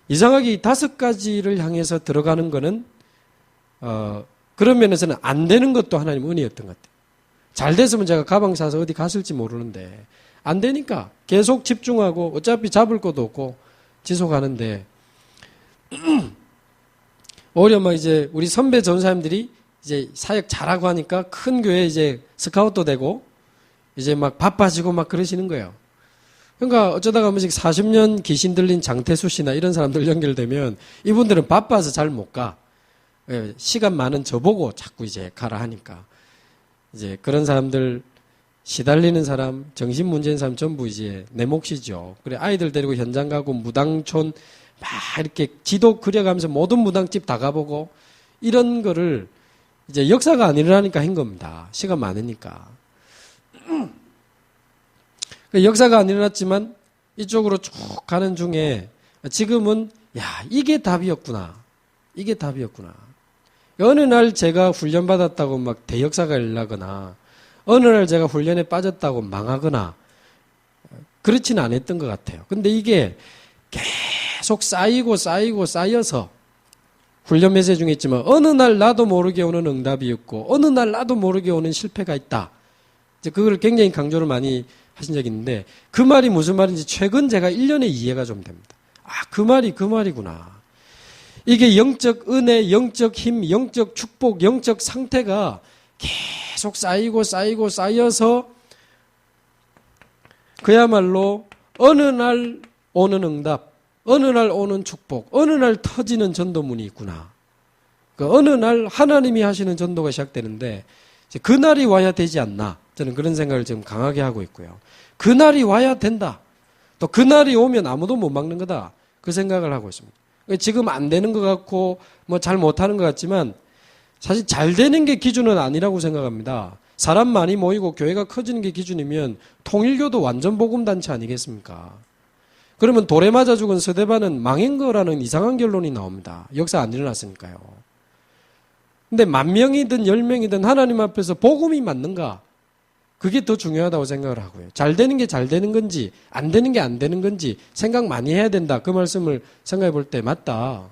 이상하게 이 5가지를 향해서 들어가는 거는 그런 면에서는 안 되는 것도 하나님 은혜였던 것 같아요. 잘 됐으면 제가 가방 사서 어디 갔을지 모르는데 안 되니까 계속 집중하고 어차피 잡을 것도 없고 지속하는데 오히려 막 이제 우리 선배 전사님들이 이제 사역 잘하고 하니까 큰 교회 이제 스카웃도 되고 이제 막 바빠지고 막 그러시는 거예요. 그러니까 어쩌다가 한 번씩 40년 귀신 들린 장태수 씨나 이런 사람들 연결되면 이분들은 바빠서 잘 못 가. 시간 많은 저보고 자꾸 이제 가라 하니까. 이제 그런 사람들 시달리는 사람, 정신 문제인 사람 전부 이제 내 몫이죠. 그래 아이들 데리고 현장 가고 무당촌 막 이렇게 지도 그려가면서 모든 무당집 다 가보고 이런 거를 이제 역사가 안 일어나니까 한 겁니다. 시간 많으니까. 역사가 안 일어났지만 이쪽으로 쭉 가는 중에 지금은 이게 답이었구나. 이게 답이었구나. 어느 날 제가 훈련받았다고 막 대역사가 일어나거나 어느 날 제가 훈련에 빠졌다고 망하거나 그렇지는 않았던 것 같아요. 근데 이게 계속 쌓여서 훈련 메시지 중에 있지만 어느 날 나도 모르게 오는 응답이었고 어느 날 나도 모르게 오는 실패가 있다. 이제 그걸 굉장히 강조를 많이 하신 적이 있는데 그 말이 무슨 말인지 최근 제가 1년에 이해가 좀 됩니다. 그 말이 그 말이구나. 이게 영적 은혜, 영적 힘, 영적 축복, 영적 상태가 계속 쌓여서 그야말로 어느 날 오는 응답, 어느 날 오는 축복, 어느 날 터지는 전도문이 있구나. 어느 날 하나님이 하시는 전도가 시작되는데 그날이 와야 되지 않나. 저는 그런 생각을 지금 강하게 하고 있고요. 그날이 와야 된다. 또 그날이 오면 아무도 못 막는 거다. 그 생각을 하고 있습니다. 지금 안 되는 것 같고 뭐 잘 못하는 것 같지만 사실 잘 되는 게 기준은 아니라고 생각합니다. 사람 많이 모이고 교회가 커지는 게 기준이면 통일교도 완전 복음단체 아니겠습니까? 그러면 돌에 맞아 죽은 서대반은 망한 거라는 이상한 결론이 나옵니다. 역사 안 일어났으니까요. 근데 10,000명이든 10명이든 하나님 앞에서 복음이 맞는가? 그게 더 중요하다고 생각을 하고요. 잘 되는 게 잘 되는 건지 안 되는 게 안 되는 건지 생각 많이 해야 된다. 그 말씀을 생각해 볼 때 맞다.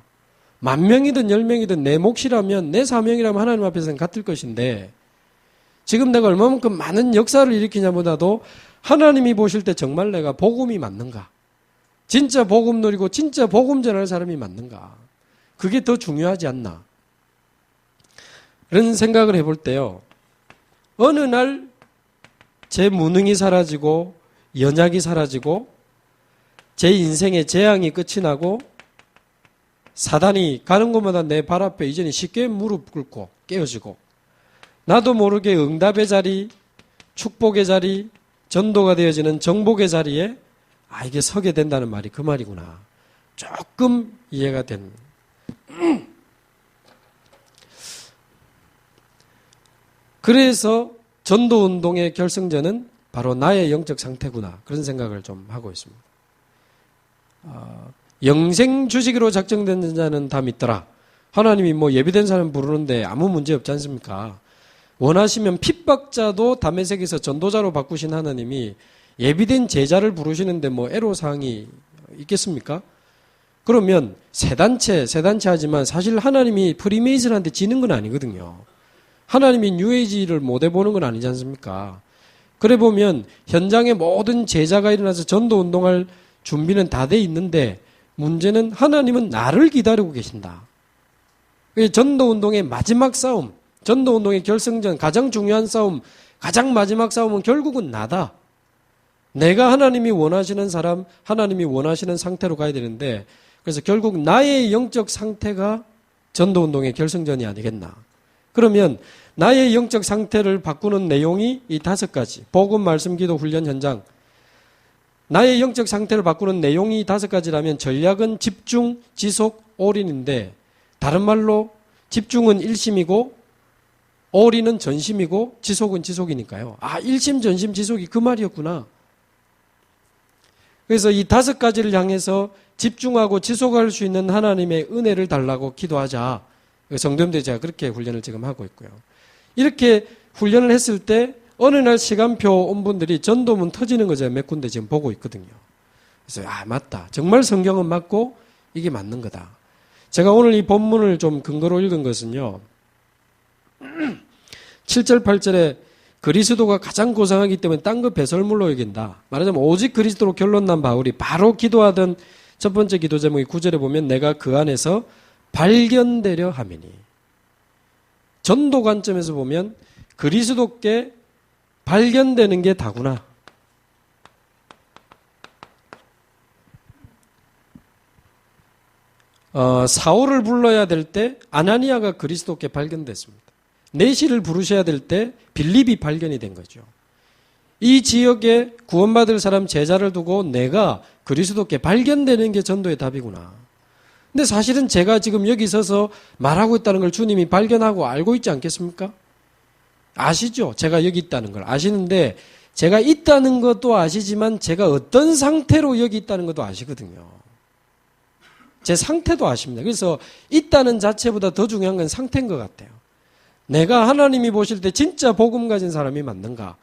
10,000명이든 10명이든 내 몫이라면 내 사명이라면 하나님 앞에서는 같을 것인데 지금 내가 얼마만큼 많은 역사를 일으키냐보다도 하나님이 보실 때 정말 내가 복음이 맞는가? 진짜 복음 누리고 진짜 복음 전할 사람이 맞는가? 그게 더 중요하지 않나? 그런 생각을 해볼 때요. 어느 날 제 무능이 사라지고 연약이 사라지고 제 인생의 재앙이 끝이 나고 사단이 가는 곳마다 내 발 앞에 이제는 쉽게 무릎 꿇고 깨어지고 나도 모르게 응답의 자리, 축복의 자리, 전도가 되어지는 정복의 자리에 이게 서게 된다는 말이 그 말이구나. 조금 이해가 된. 그래서 전도운동의 결승전은 바로 나의 영적 상태구나. 그런 생각을 좀 하고 있습니다. 영생 주시기로 작정된 자는 다 믿더라. 하나님이 예비된 사람 부르는데 아무 문제 없지 않습니까? 원하시면 핍박자도 다메섹에서 전도자로 바꾸신 하나님이 예비된 제자를 부르시는데 애로사항이 있겠습니까? 그러면 세 단체 하지만 사실 하나님이 프리메이슨한테 지는 건 아니거든요. 하나님이 뉴에이지를 못 해보는 건 아니지 않습니까? 그래 보면 현장에 모든 제자가 일어나서 전도 운동할 준비는 다 돼 있는데 문제는 하나님은 나를 기다리고 계신다. 전도 운동의 마지막 싸움, 전도 운동의 결승전, 가장 중요한 싸움, 가장 마지막 싸움은 결국은 나다. 내가 하나님이 원하시는 사람, 하나님이 원하시는 상태로 가야 되는데 그래서 결국 나의 영적 상태가 전도 운동의 결승전이 아니겠나. 그러면 나의 영적 상태를 바꾸는 내용이 이 5가지. 복음, 말씀, 기도, 훈련, 현장. 나의 영적 상태를 바꾸는 내용이 5가지라면 전략은 집중, 지속, 올인인데 다른 말로 집중은 일심이고 올인은 전심이고 지속은 지속이니까요. 일심, 전심, 지속이 그 말이었구나. 그래서 이 5가지를 향해서 집중하고 지속할 수 있는 하나님의 은혜를 달라고 기도하자. 성도님들이 제가 그렇게 훈련을 지금 하고 있고요. 이렇게 훈련을 했을 때 어느 날 시간표 온 분들이 전도문 터지는 거 제가 몇 군데 지금 보고 있거든요. 그래서 맞다. 정말 성경은 맞고 이게 맞는 거다. 제가 오늘 이 본문을 좀 근거로 읽은 것은요. 7절 8절에 그리스도가 가장 고상하기 때문에 딴 거 배설물로 여긴다. 말하자면 오직 그리스도로 결론난 바울이 바로 기도하던 첫 번째 기도 제목이 9절에 보면 내가 그 안에서 발견되려 함이니. 전도 관점에서 보면 그리스도께 발견되는 게 다구나. 사울을 불러야 될 때 아나니아가 그리스도께 발견됐습니다. 내시를 부르셔야 될 때 빌립이 발견이 된 거죠. 이 지역에 구원받을 사람 제자를 두고 내가 그리스도께 발견되는 게 전도의 답이구나. 근데 사실은 제가 지금 여기 서서 말하고 있다는 걸 주님이 발견하고 알고 있지 않겠습니까? 아시죠? 제가 여기 있다는 걸 아시는데 제가 있다는 것도 아시지만 제가 어떤 상태로 여기 있다는 것도 아시거든요. 제 상태도 아십니다. 그래서 있다는 자체보다 더 중요한 건 상태인 것 같아요. 내가 하나님이 보실 때 진짜 복음 가진 사람이 맞는가?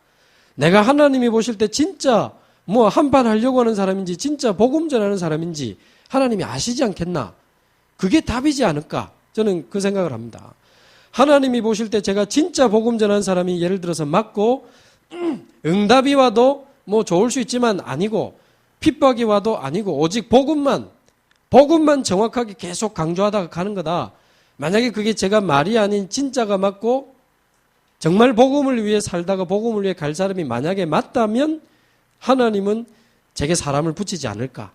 내가 하나님이 보실 때 진짜 한판 하려고 하는 사람인지 진짜 복음 전하는 사람인지 하나님이 아시지 않겠나? 그게 답이지 않을까? 저는 그 생각을 합니다. 하나님이 보실 때 제가 진짜 복음 전하는 사람이 예를 들어서 맞고 응답이 와도 좋을 수 있지만 아니고 핍박이 와도 아니고 오직 복음만 정확하게 계속 강조하다가 가는 거다. 만약에 그게 제가 말이 아닌 진짜가 맞고 정말 복음을 위해 살다가 복음을 위해 갈 사람이 만약에 맞다면 하나님은 제게 사람을 붙이지 않을까.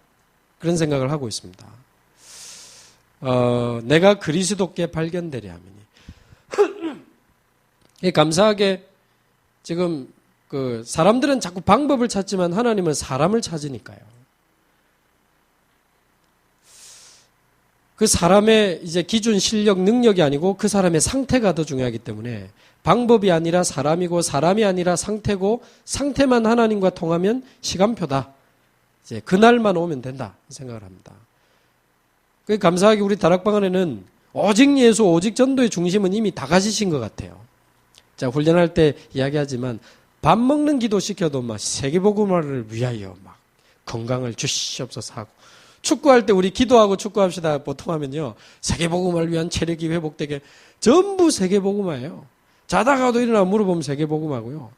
그런 생각을 하고 있습니다. 내가 그리스도께 발견되려 함이니. 감사하게 지금 사람들은 자꾸 방법을 찾지만 하나님은 사람을 찾으니까요. 그 사람의 이제 기준, 실력, 능력이 아니고 그 사람의 상태가 더 중요하기 때문에 방법이 아니라 사람이고 사람이 아니라 상태고 상태만 하나님과 통하면 시간표다. 이제 그날만 오면 된다 생각을 합니다. 감사하게 우리 다락방 안에는 오직 예수, 오직 전도의 중심은 이미 다 가지신 것 같아요. 자, 훈련할 때 이야기하지만 밥 먹는 기도 시켜도 막 세계복음화를 위하여 막 건강을 주시옵소서 하고, 축구할 때 우리 기도하고 축구합시다 보통 하면요, 세계복음화를 위한 체력이 회복되게 전부 세계복음화예요. 자다가도 일어나 물어보면 세계복음화고요.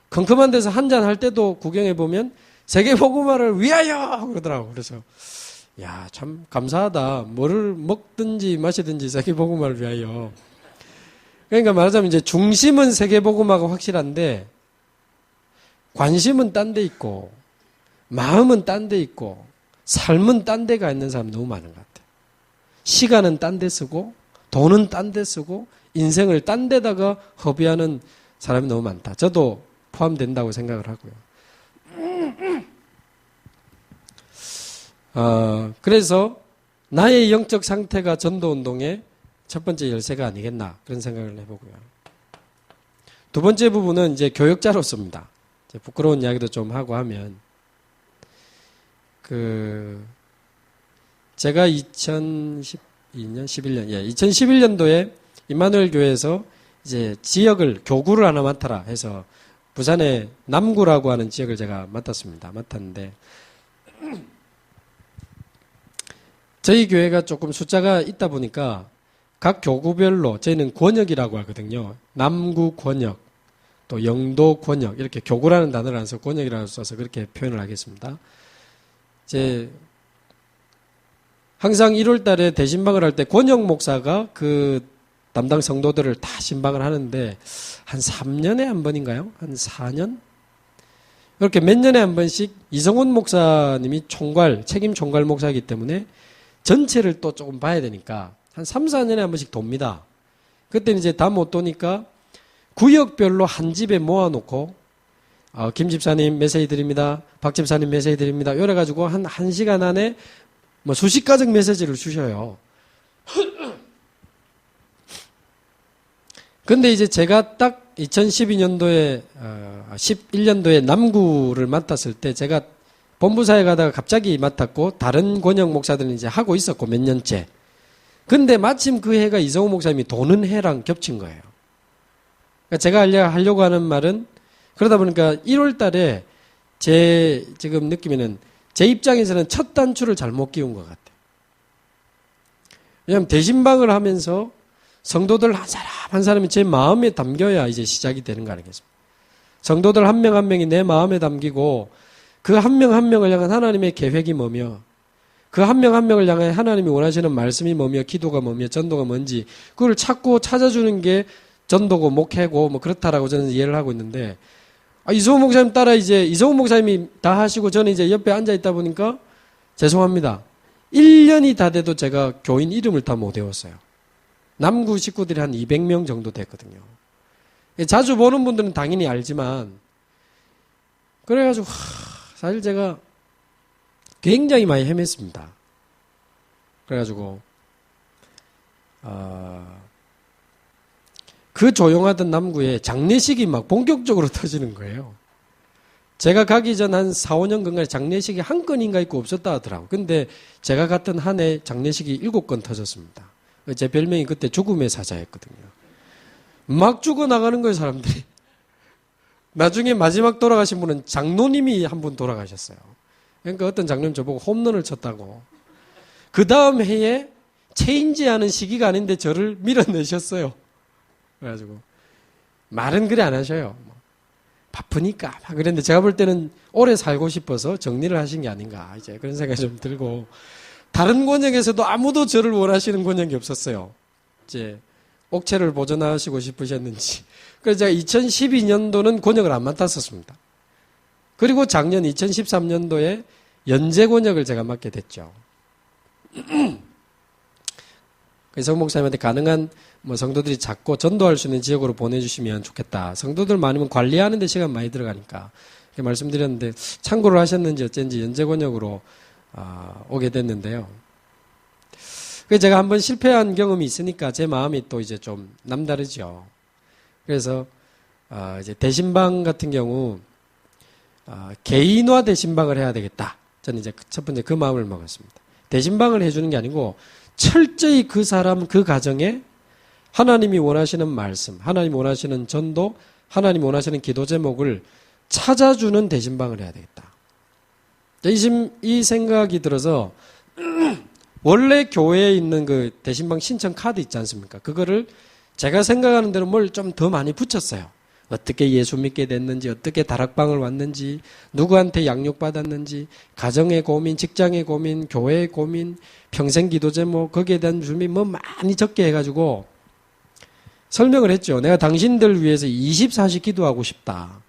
컴컴한 데서 한잔 할 때도 구경해 보면 세계복음화를 위하여 그러더라고. 그래서 야, 참 감사하다. 뭐를 먹든지 마시든지 세계복음화를 위하여. 그러니까 말하자면 이제 중심은 세계복음화가 확실한데 관심은 딴 데 있고 마음은 딴 데 있고 삶은 딴 데가 있는 사람 너무 많은 것 같아요. 시간은 딴 데 쓰고 돈은 딴 데 쓰고 인생을 딴 데다가 허비하는 사람이 너무 많다. 저도 포함된다고 생각을 하고요. 그래서 나의 영적 상태가 전도운동의 첫 번째 열쇠가 아니겠나 그런 생각을 해보고요. 두 번째 부분은 이제 교역자로서입니다. 이제 부끄러운 이야기도 좀 하고 하면 제가 2012년, 2011년도에 임마누엘 교회에서 이제 지역을 교구를 하나 맡아라 해서 부산의 남구라고 하는 지역을 제가 맡았는데 저희 교회가 조금 숫자가 있다 보니까 각 교구별로 저희는 권역이라고 하거든요. 남구 권역, 또 영도 권역, 이렇게 교구라는 단어를 안 써서 권역이라고 써서 그렇게 표현을 하겠습니다. 이제 항상 1월 달에 대신방을 할 때 권역 목사가 그 담당 성도들을 다 신방을 하는데 한 3년에 한 번인가요? 한 4년? 이렇게 몇 년에 한 번씩 이성훈 목사님이 책임 총괄 목사이기 때문에 전체를 또 조금 봐야 되니까 한 3, 4년에 한 번씩 돕니다. 그때는 이제 다 못 도니까 구역별로 한 집에 모아놓고 김 집사님 메시지 드립니다. 박 집사님 메시지 드립니다. 이래가지고 한 1시간 안에 뭐 수십 가정 메시지를 주셔요. 근데 이제 제가 딱 2012년도에 11년도에 남구를 맡았을 때 제가 본부사에 가다가 갑자기 맡았고 다른 권역 목사들은 이제 하고 있었고 몇 년째. 근데 마침 그 해가 이성호 목사님이 도는 해랑 겹친 거예요. 그러니까 제가 하려고 하는 말은 그러다 보니까 1월 달에 제 지금 느낌에는 제 입장에서는 첫 단추를 잘못 끼운 것 같아요. 왜냐하면 대신방을 하면서 성도들 한 사람 한 사람이 제 마음에 담겨야 이제 시작이 되는 거 아니겠습니까? 성도들 한 명 한 명이 내 마음에 담기고 그 한 명 한 명을 향한 하나님의 계획이 뭐며 그 한 명 한 명을 향해 하나님이 원하시는 말씀이 뭐며 기도가 뭐며 전도가 뭔지 그걸 찾고 찾아주는 게 전도고 목회고 뭐 그렇다라고 저는 이해를 하고 있는데 이성훈 목사님 따라 이제 이성훈 목사님이 다 하시고 저는 이제 옆에 앉아 있다 보니까 죄송합니다. 1년이 다 돼도 제가 교인 이름을 다 못 외웠어요. 남구 식구들이 한 200명 정도 됐거든요. 자주 보는 분들은 당연히 알지만 그래가지고 사실 제가 굉장히 많이 헤맸습니다. 그래가지고 그 조용하던 남구에 장례식이 막 본격적으로 터지는 거예요. 제가 가기 전 한 4, 5년간에 장례식이 한 건인가 있고 없었다 하더라고요. 근데 제가 갔던 한 해 장례식이 7건 터졌습니다. 제 별명이 그때 죽음의 사자였거든요. 막 죽어나가는 거예요, 사람들이. 나중에 마지막 돌아가신 분은 장로님이 한 분 돌아가셨어요. 그러니까 어떤 장로님 저보고 홈런을 쳤다고. 그 다음 해에 체인지하는 시기가 아닌데 저를 밀어내셨어요. 그래가지고 말은 그래 안 하셔요. 바쁘니까 막 그랬는데 제가 볼 때는 오래 살고 싶어서 정리를 하신 게 아닌가 이제 그런 생각이 좀 들고 다른 권역에서도 아무도 저를 원하시는 권역이 없었어요. 이제 옥체를 보존하시고 싶으셨는지. 그래서 제가 2012년도는 권역을 안 맡았었습니다. 그리고 작년 2013년도에 연재 권역을 제가 맡게 됐죠. 그래서 목사님한테 가능한 성도들이 작고 전도할 수 있는 지역으로 보내주시면 좋겠다. 성도들 많으면 관리하는 데 시간 많이 들어가니까 이렇게 말씀드렸는데 참고를 하셨는지 어쩐지 연재 권역으로 오게 됐는데요. 그래서 제가 한번 실패한 경험이 있으니까 제 마음이 또 이제 좀 남다르죠. 그래서 이제 대신방 같은 경우 개인화 대신방을 해야 되겠다. 저는 이제 첫 번째 그 마음을 먹었습니다. 대신방을 해주는 게 아니고 철저히 그 사람 그 가정에 하나님이 원하시는 말씀, 하나님이 원하시는 전도, 하나님이 원하시는 기도 제목을 찾아주는 대신방을 해야 되겠다. 이 생각이 들어서 원래 교회에 있는 그 대신방 신청 카드 있지 않습니까? 그거를 제가 생각하는 대로 뭘 좀 더 많이 붙였어요. 어떻게 예수 믿게 됐는지, 어떻게 다락방을 왔는지, 누구한테 양육받았는지, 가정의 고민, 직장의 고민, 교회의 고민, 평생 기도 제목, 거기에 대한 준비 뭐 많이 적게 해가지고 설명을 했죠. 내가 당신들 위해서 24시 기도하고 싶다.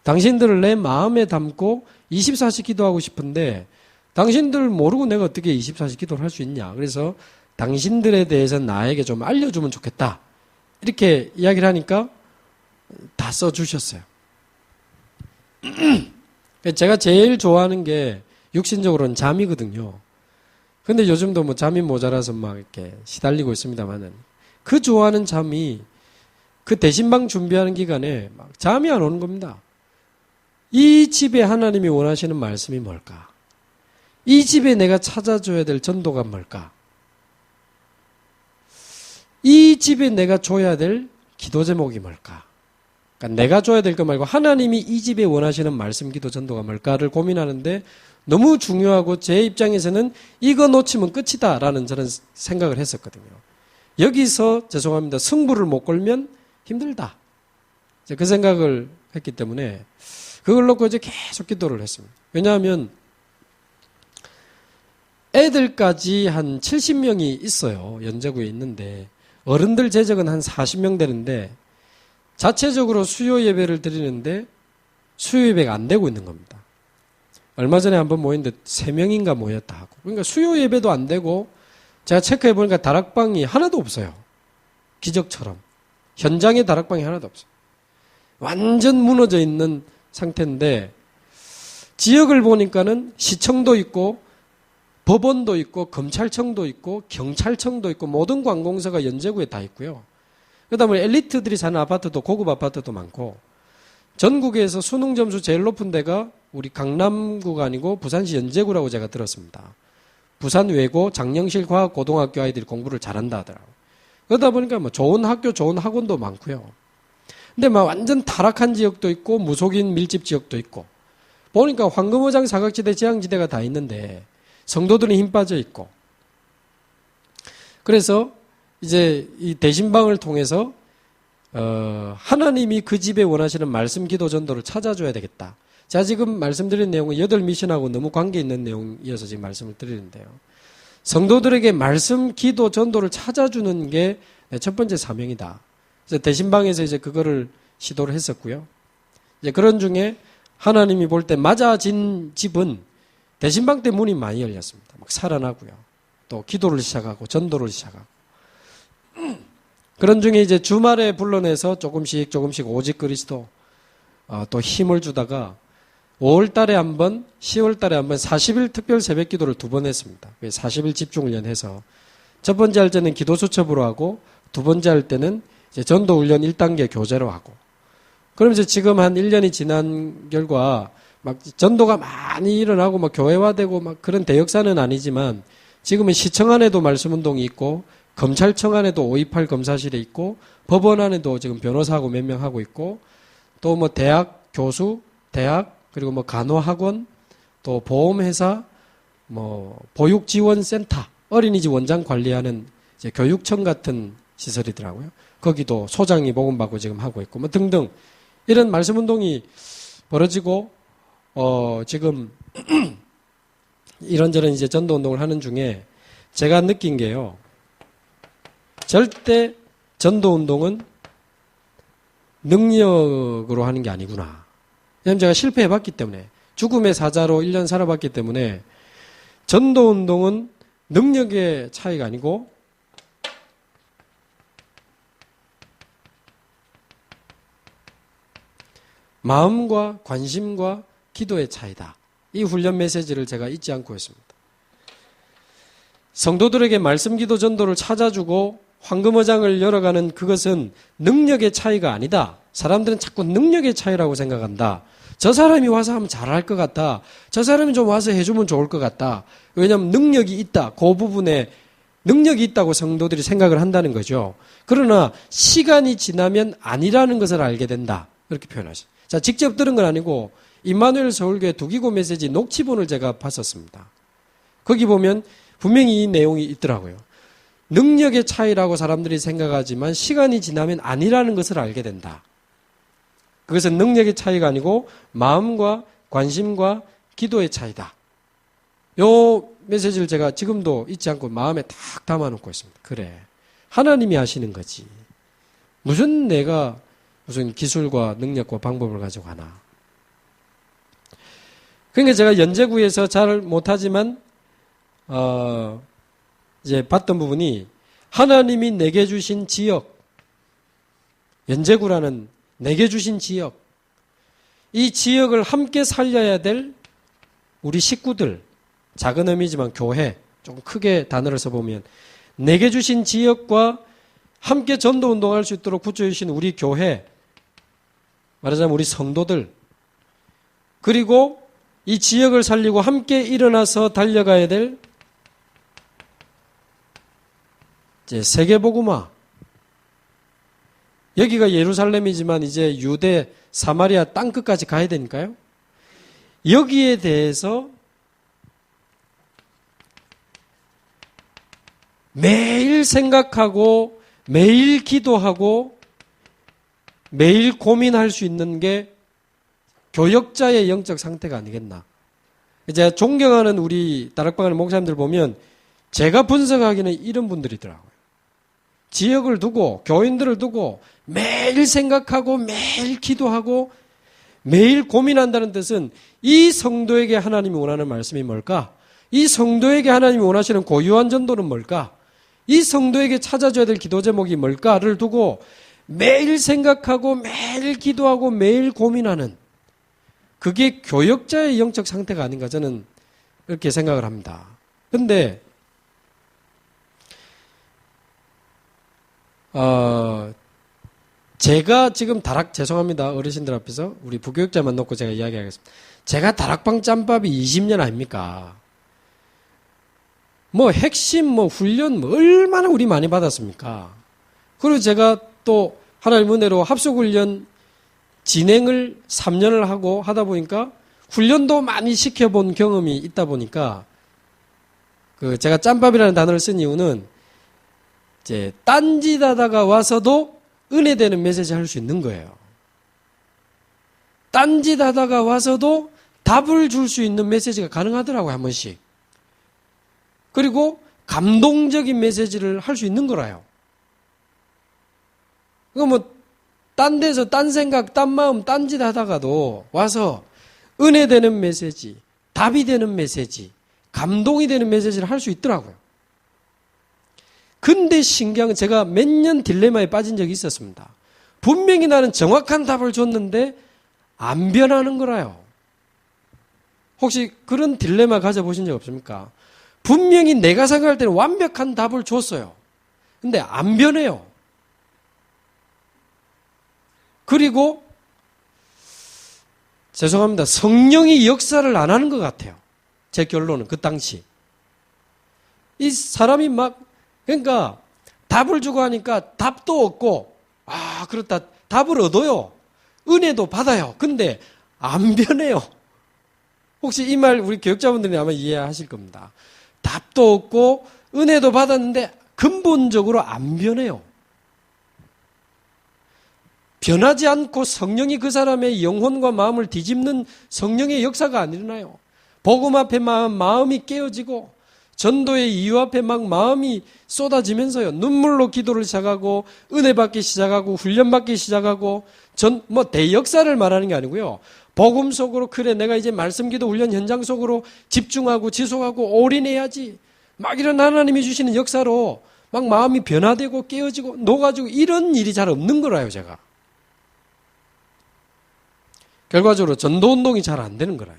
당신들을 내 마음에 담고 24시 기도하고 싶은데 당신들 모르고 내가 어떻게 24시 기도를 할 수 있냐. 그래서 당신들에 대해서 나에게 좀 알려주면 좋겠다. 이렇게 이야기를 하니까 다 써주셨어요. 제가 제일 좋아하는 게 육신적으로는 잠이거든요. 근데 요즘도 뭐 잠이 모자라서 막 이렇게 시달리고 있습니다만은 그 좋아하는 잠이 그 대신방 준비하는 기간에 막 잠이 안 오는 겁니다. 이 집에 하나님이 원하시는 말씀이 뭘까? 이 집에 내가 찾아줘야 될 전도가 뭘까? 이 집에 내가 줘야 될 기도 제목이 뭘까? 그러니까 내가 줘야 될 거 말고 하나님이 이 집에 원하시는 말씀, 기도, 전도가 뭘까를 고민하는데 너무 중요하고 제 입장에서는 이거 놓치면 끝이다라는 저는 생각을 했었거든요. 여기서 죄송합니다. 승부를 못 걸면 힘들다. 그 생각을 했기 때문에 그걸 놓고 이제 계속 기도를 했습니다. 왜냐하면 애들까지 한 70명이 있어요. 연제구에 있는데 어른들 재적은 한 40명 되는데 자체적으로 수요 예배를 드리는데 수요 예배가 안 되고 있는 겁니다. 얼마 전에 한번 모였는데 3명인가 모였다 하고. 그러니까 수요 예배도 안 되고 제가 체크해 보니까 다락방이 하나도 없어요. 기적처럼. 현장에 다락방이 하나도 없어요. 완전 무너져 있는 상태인데 지역을 보니까는 시청도 있고 법원도 있고 검찰청도 있고 경찰청도 있고 모든 관공서가 연제구에 다 있고요. 그다음에 엘리트들이 사는 아파트도 고급 아파트도 많고 전국에서 수능 점수 제일 높은 데가 우리 강남구가 아니고 부산시 연제구라고 제가 들었습니다. 부산 외고 장영실 과학고등학교 아이들이 공부를 잘한다 하더라고요. 그러다 보니까 뭐 좋은 학교, 좋은 학원도 많고요. 근데 막 완전 타락한 지역도 있고 무속인 밀집 지역도 있고 보니까 황금어장 사각지대, 지향지대가 다 있는데 성도들이 힘 빠져 있고 그래서 이제 이 대신방을 통해서 하나님이 그 집에 원하시는 말씀, 기도, 전도를 찾아줘야 되겠다. 제가 지금 말씀드린 내용은 8미션하고 너무 관계 있는 내용이어서 지금 말씀을 드리는데요. 성도들에게 말씀, 기도, 전도를 찾아주는 게 첫 번째 사명이다. 그래서 대신방에서 이제 그거를 시도를 했었고요. 이제 그런 중에 하나님이 볼 때 맞아진 집은 대신방 때 문이 많이 열렸습니다. 막 살아나고요. 또 기도를 시작하고 전도를 시작하고. 그런 중에 이제 주말에 불러내서 조금씩 오직 그리스도 또 힘을 주다가 5월 달에 한 번, 10월 달에 한 번 40일 특별 새벽 기도를 2번 했습니다. 40일 집중훈련해서 첫 번째 할 때는 기도 수첩으로 하고 두 번째 할 때는 이제 전도 훈련 1단계 교재로 하고 그러면서 지금 한 1년이 지난 결과 막 전도가 많이 일어나고 막 교회화되고 막 그런 대역사는 아니지만 지금은 시청 안에도 말씀 운동이 있고 검찰청 안에도 528 검사실에 있고 법원 안에도 지금 변호사하고 몇 명 하고 있고 또 뭐 대학 교수, 대학 그리고 뭐 간호학원 또 보험회사 뭐 보육지원센터 어린이집 원장 관리하는 이제 교육청 같은 시설이더라고요. 거기도 소장이 복음받고 지금 하고 있고 뭐 등등 이런 말씀 운동이 벌어지고 지금 이런저런 이제 전도 운동을 하는 중에 제가 느낀 게요. 절대 전도 운동은 능력으로 하는 게 아니구나. 왜냐하면 제가 실패해봤기 때문에 죽음의 사자로 1년 살아봤기 때문에 전도 운동은 능력의 차이가 아니고 마음과 관심과 기도의 차이다. 이 훈련 메시지를 제가 잊지 않고 있습니다. 성도들에게 말씀, 기도, 전도를 찾아주고 황금어장을 열어가는 그것은 능력의 차이가 아니다. 사람들은 자꾸 능력의 차이라고 생각한다. 저 사람이 와서 하면 잘할 것 같다. 저 사람이 좀 와서 해주면 좋을 것 같다. 왜냐하면 능력이 있다. 그 부분에 능력이 있다고 성도들이 생각을 한다는 거죠. 그러나 시간이 지나면 아니라는 것을 알게 된다. 그렇게 표현하시죠. 자, 직접 들은 건 아니고 임마누엘 서울교회 두기고 메시지 녹취본을 제가 봤었습니다. 거기 보면 분명히 이 내용이 있더라고요. 능력의 차이라고 사람들이 생각하지만 시간이 지나면 아니라는 것을 알게 된다. 그것은 능력의 차이가 아니고 마음과 관심과 기도의 차이다. 요 메시지를 제가 지금도 잊지 않고 마음에 탁 담아놓고 있습니다. 그래, 하나님이 하시는 거지. 무슨 내가 무슨 기술과 능력과 방법을 가지고 하나. 그러니까 제가 연제구에서 잘 못하지만 이제 봤던 부분이 하나님이 내게 주신 지역, 연제구라는 내게 주신 지역, 이 지역을 함께 살려야 될 우리 식구들, 작은 의미지만 교회, 조금 크게 단어를 써보면 내게 주신 지역과 함께 전도운동할 수 있도록 붙여주신 우리 교회, 말하자면 우리 성도들, 그리고 이 지역을 살리고 함께 일어나서 달려가야 될 이제 세계복음화. 여기가 예루살렘이지만 이제 유대, 사마리아 땅끝까지 가야 되니까요. 여기에 대해서 매일 생각하고 매일 기도하고 매일 고민할 수 있는 게 교역자의 영적 상태가 아니겠나. 이제 존경하는 우리 다락방하는 목사님들 보면 제가 분석하기는 이런 분들이더라고요. 지역을 두고 교인들을 두고 매일 생각하고 매일 기도하고 매일 고민한다는 뜻은 이 성도에게 하나님이 원하는 말씀이 뭘까? 이 성도에게 하나님이 원하시는 고유한 전도는 뭘까? 이 성도에게 찾아줘야 될 기도 제목이 뭘까를 두고 매일 생각하고 매일 기도하고 매일 고민하는, 그게 교역자의 영적 상태가 아닌가 저는 이렇게 생각을 합니다. 그런데 제가 지금 죄송합니다. 어르신들 앞에서 우리 부교육자만 놓고 제가 이야기하겠습니다. 제가 다락방 짬밥이 20년 아닙니까? 핵심 훈련 얼마나 우리 많이 받았습니까? 그리고 제가 또 하나님 은혜로 합숙훈련 진행을 3년을 하고 하다 보니까 훈련도 많이 시켜본 경험이 있다 보니까 제가 짬밥이라는 단어를 쓴 이유는 이제 딴짓하다가 와서도 은혜되는 메시지 할 수 있는 거예요. 딴짓하다가 와서도 답을 줄 수 있는 메시지가 가능하더라고요, 한 번씩. 그리고 감동적인 메시지를 할 수 있는 거라요. 딴 데서 딴 생각, 딴 마음, 딴짓 하다가도 와서 은혜되는 메시지, 답이 되는 메시지, 감동이 되는 메시지를 할 수 있더라고요. 근데 신기한 건 제가 몇 년 딜레마에 빠진 적이 있었습니다. 분명히 나는 정확한 답을 줬는데 안 변하는 거라요. 혹시 그런 딜레마 가져보신 적 없습니까? 분명히 내가 생각할 때는 완벽한 답을 줬어요. 근데 안 변해요. 그리고 죄송합니다. 성령이 역사를 안 하는 것 같아요. 제 결론은 그 당시. 이 사람이 그러니까 답을 주고 하니까 답도 얻고, 그렇다. 답을 얻어요. 은혜도 받아요. 근데 안 변해요. 혹시 이 말 우리 교육자분들이 아마 이해하실 겁니다. 답도 얻고 은혜도 받았는데 근본적으로 안 변해요. 변하지 않고 성령이 그 사람의 영혼과 마음을 뒤집는 성령의 역사가 안 일어나요. 복음 앞에 마음이 깨어지고 전도의 이유 앞에 마음이 쏟아지면서요. 눈물로 기도를 시작하고 은혜 받기 시작하고 훈련 받기 시작하고 대역사를 말하는 게 아니고요. 복음 속으로 그래 내가 이제 말씀 기도 훈련 현장 속으로 집중하고 지속하고 올인해야지. 이런 하나님이 주시는 역사로 마음이 변화되고 깨어지고 녹아지고 이런 일이 잘 없는 거라요, 제가. 결과적으로 전도운동이 잘 안 되는 거라요.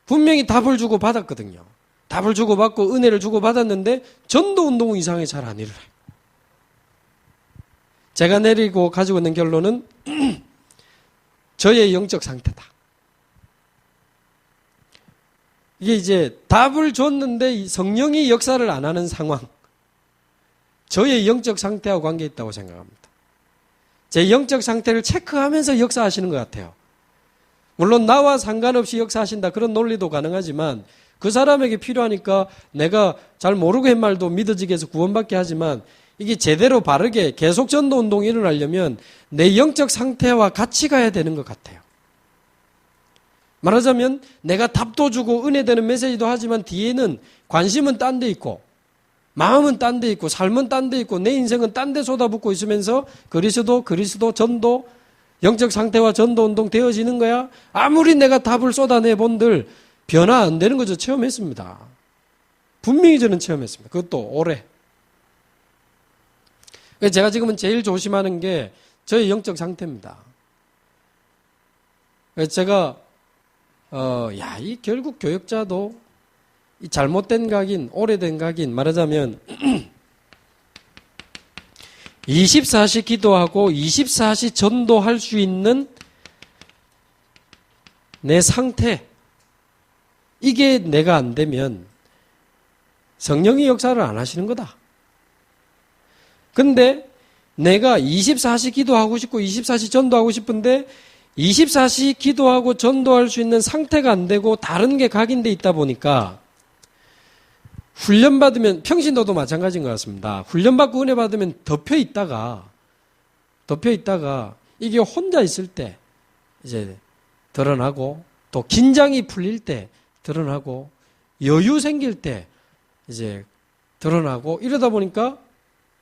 분명히 답을 주고 받았거든요. 답을 주고받고 은혜를 주고받았는데 전도 운동은 이상하게 잘 안 일어나요. 제가 내리고 가지고 있는 결론은 저의 영적 상태다. 이게 이제 답을 줬는데 성령이 역사를 안 하는 상황. 저의 영적 상태와 관계 있다고 생각합니다. 제 영적 상태를 체크하면서 역사하시는 것 같아요. 물론 나와 상관없이 역사하신다 그런 논리도 가능하지만 그 사람에게 필요하니까 내가 잘 모르고 한 말도 믿어지게 해서 구원받게 하지만 이게 제대로 바르게 계속 전도 운동이 일어나려면 내 영적 상태와 같이 가야 되는 것 같아요. 말하자면 내가 답도 주고 은혜되는 메시지도 하지만 뒤에는 관심은 딴 데 있고 마음은 딴 데 있고 삶은 딴 데 있고 내 인생은 딴 데 쏟아붓고 있으면서 그리스도 전도 영적 상태와 전도 운동 되어지는 거야. 아무리 내가 답을 쏟아내 본들 변화 안 되는 거죠. 체험했습니다. 분명히 저는 체험했습니다. 그것도 오래. 제가 지금은 제일 조심하는 게 저의 영적 상태입니다. 제가 이 결국 교역자도 이 잘못된 각인, 오래된 각인 말하자면 24시 기도하고 24시 전도할 수 있는 내 상태 이게 내가 안 되면 성령이 역사를 안 하시는 거다. 근데 내가 24시 기도하고 싶고 24시 전도하고 싶은데 24시 기도하고 전도할 수 있는 상태가 안 되고 다른 게 각인돼 있다 보니까 훈련받으면 평신도도 마찬가지인 것 같습니다. 훈련받고 은혜 받으면 덮여 있다가 이게 혼자 있을 때 이제 드러나고 또 긴장이 풀릴 때 드러나고 여유 생길 때 이제 드러나고 이러다 보니까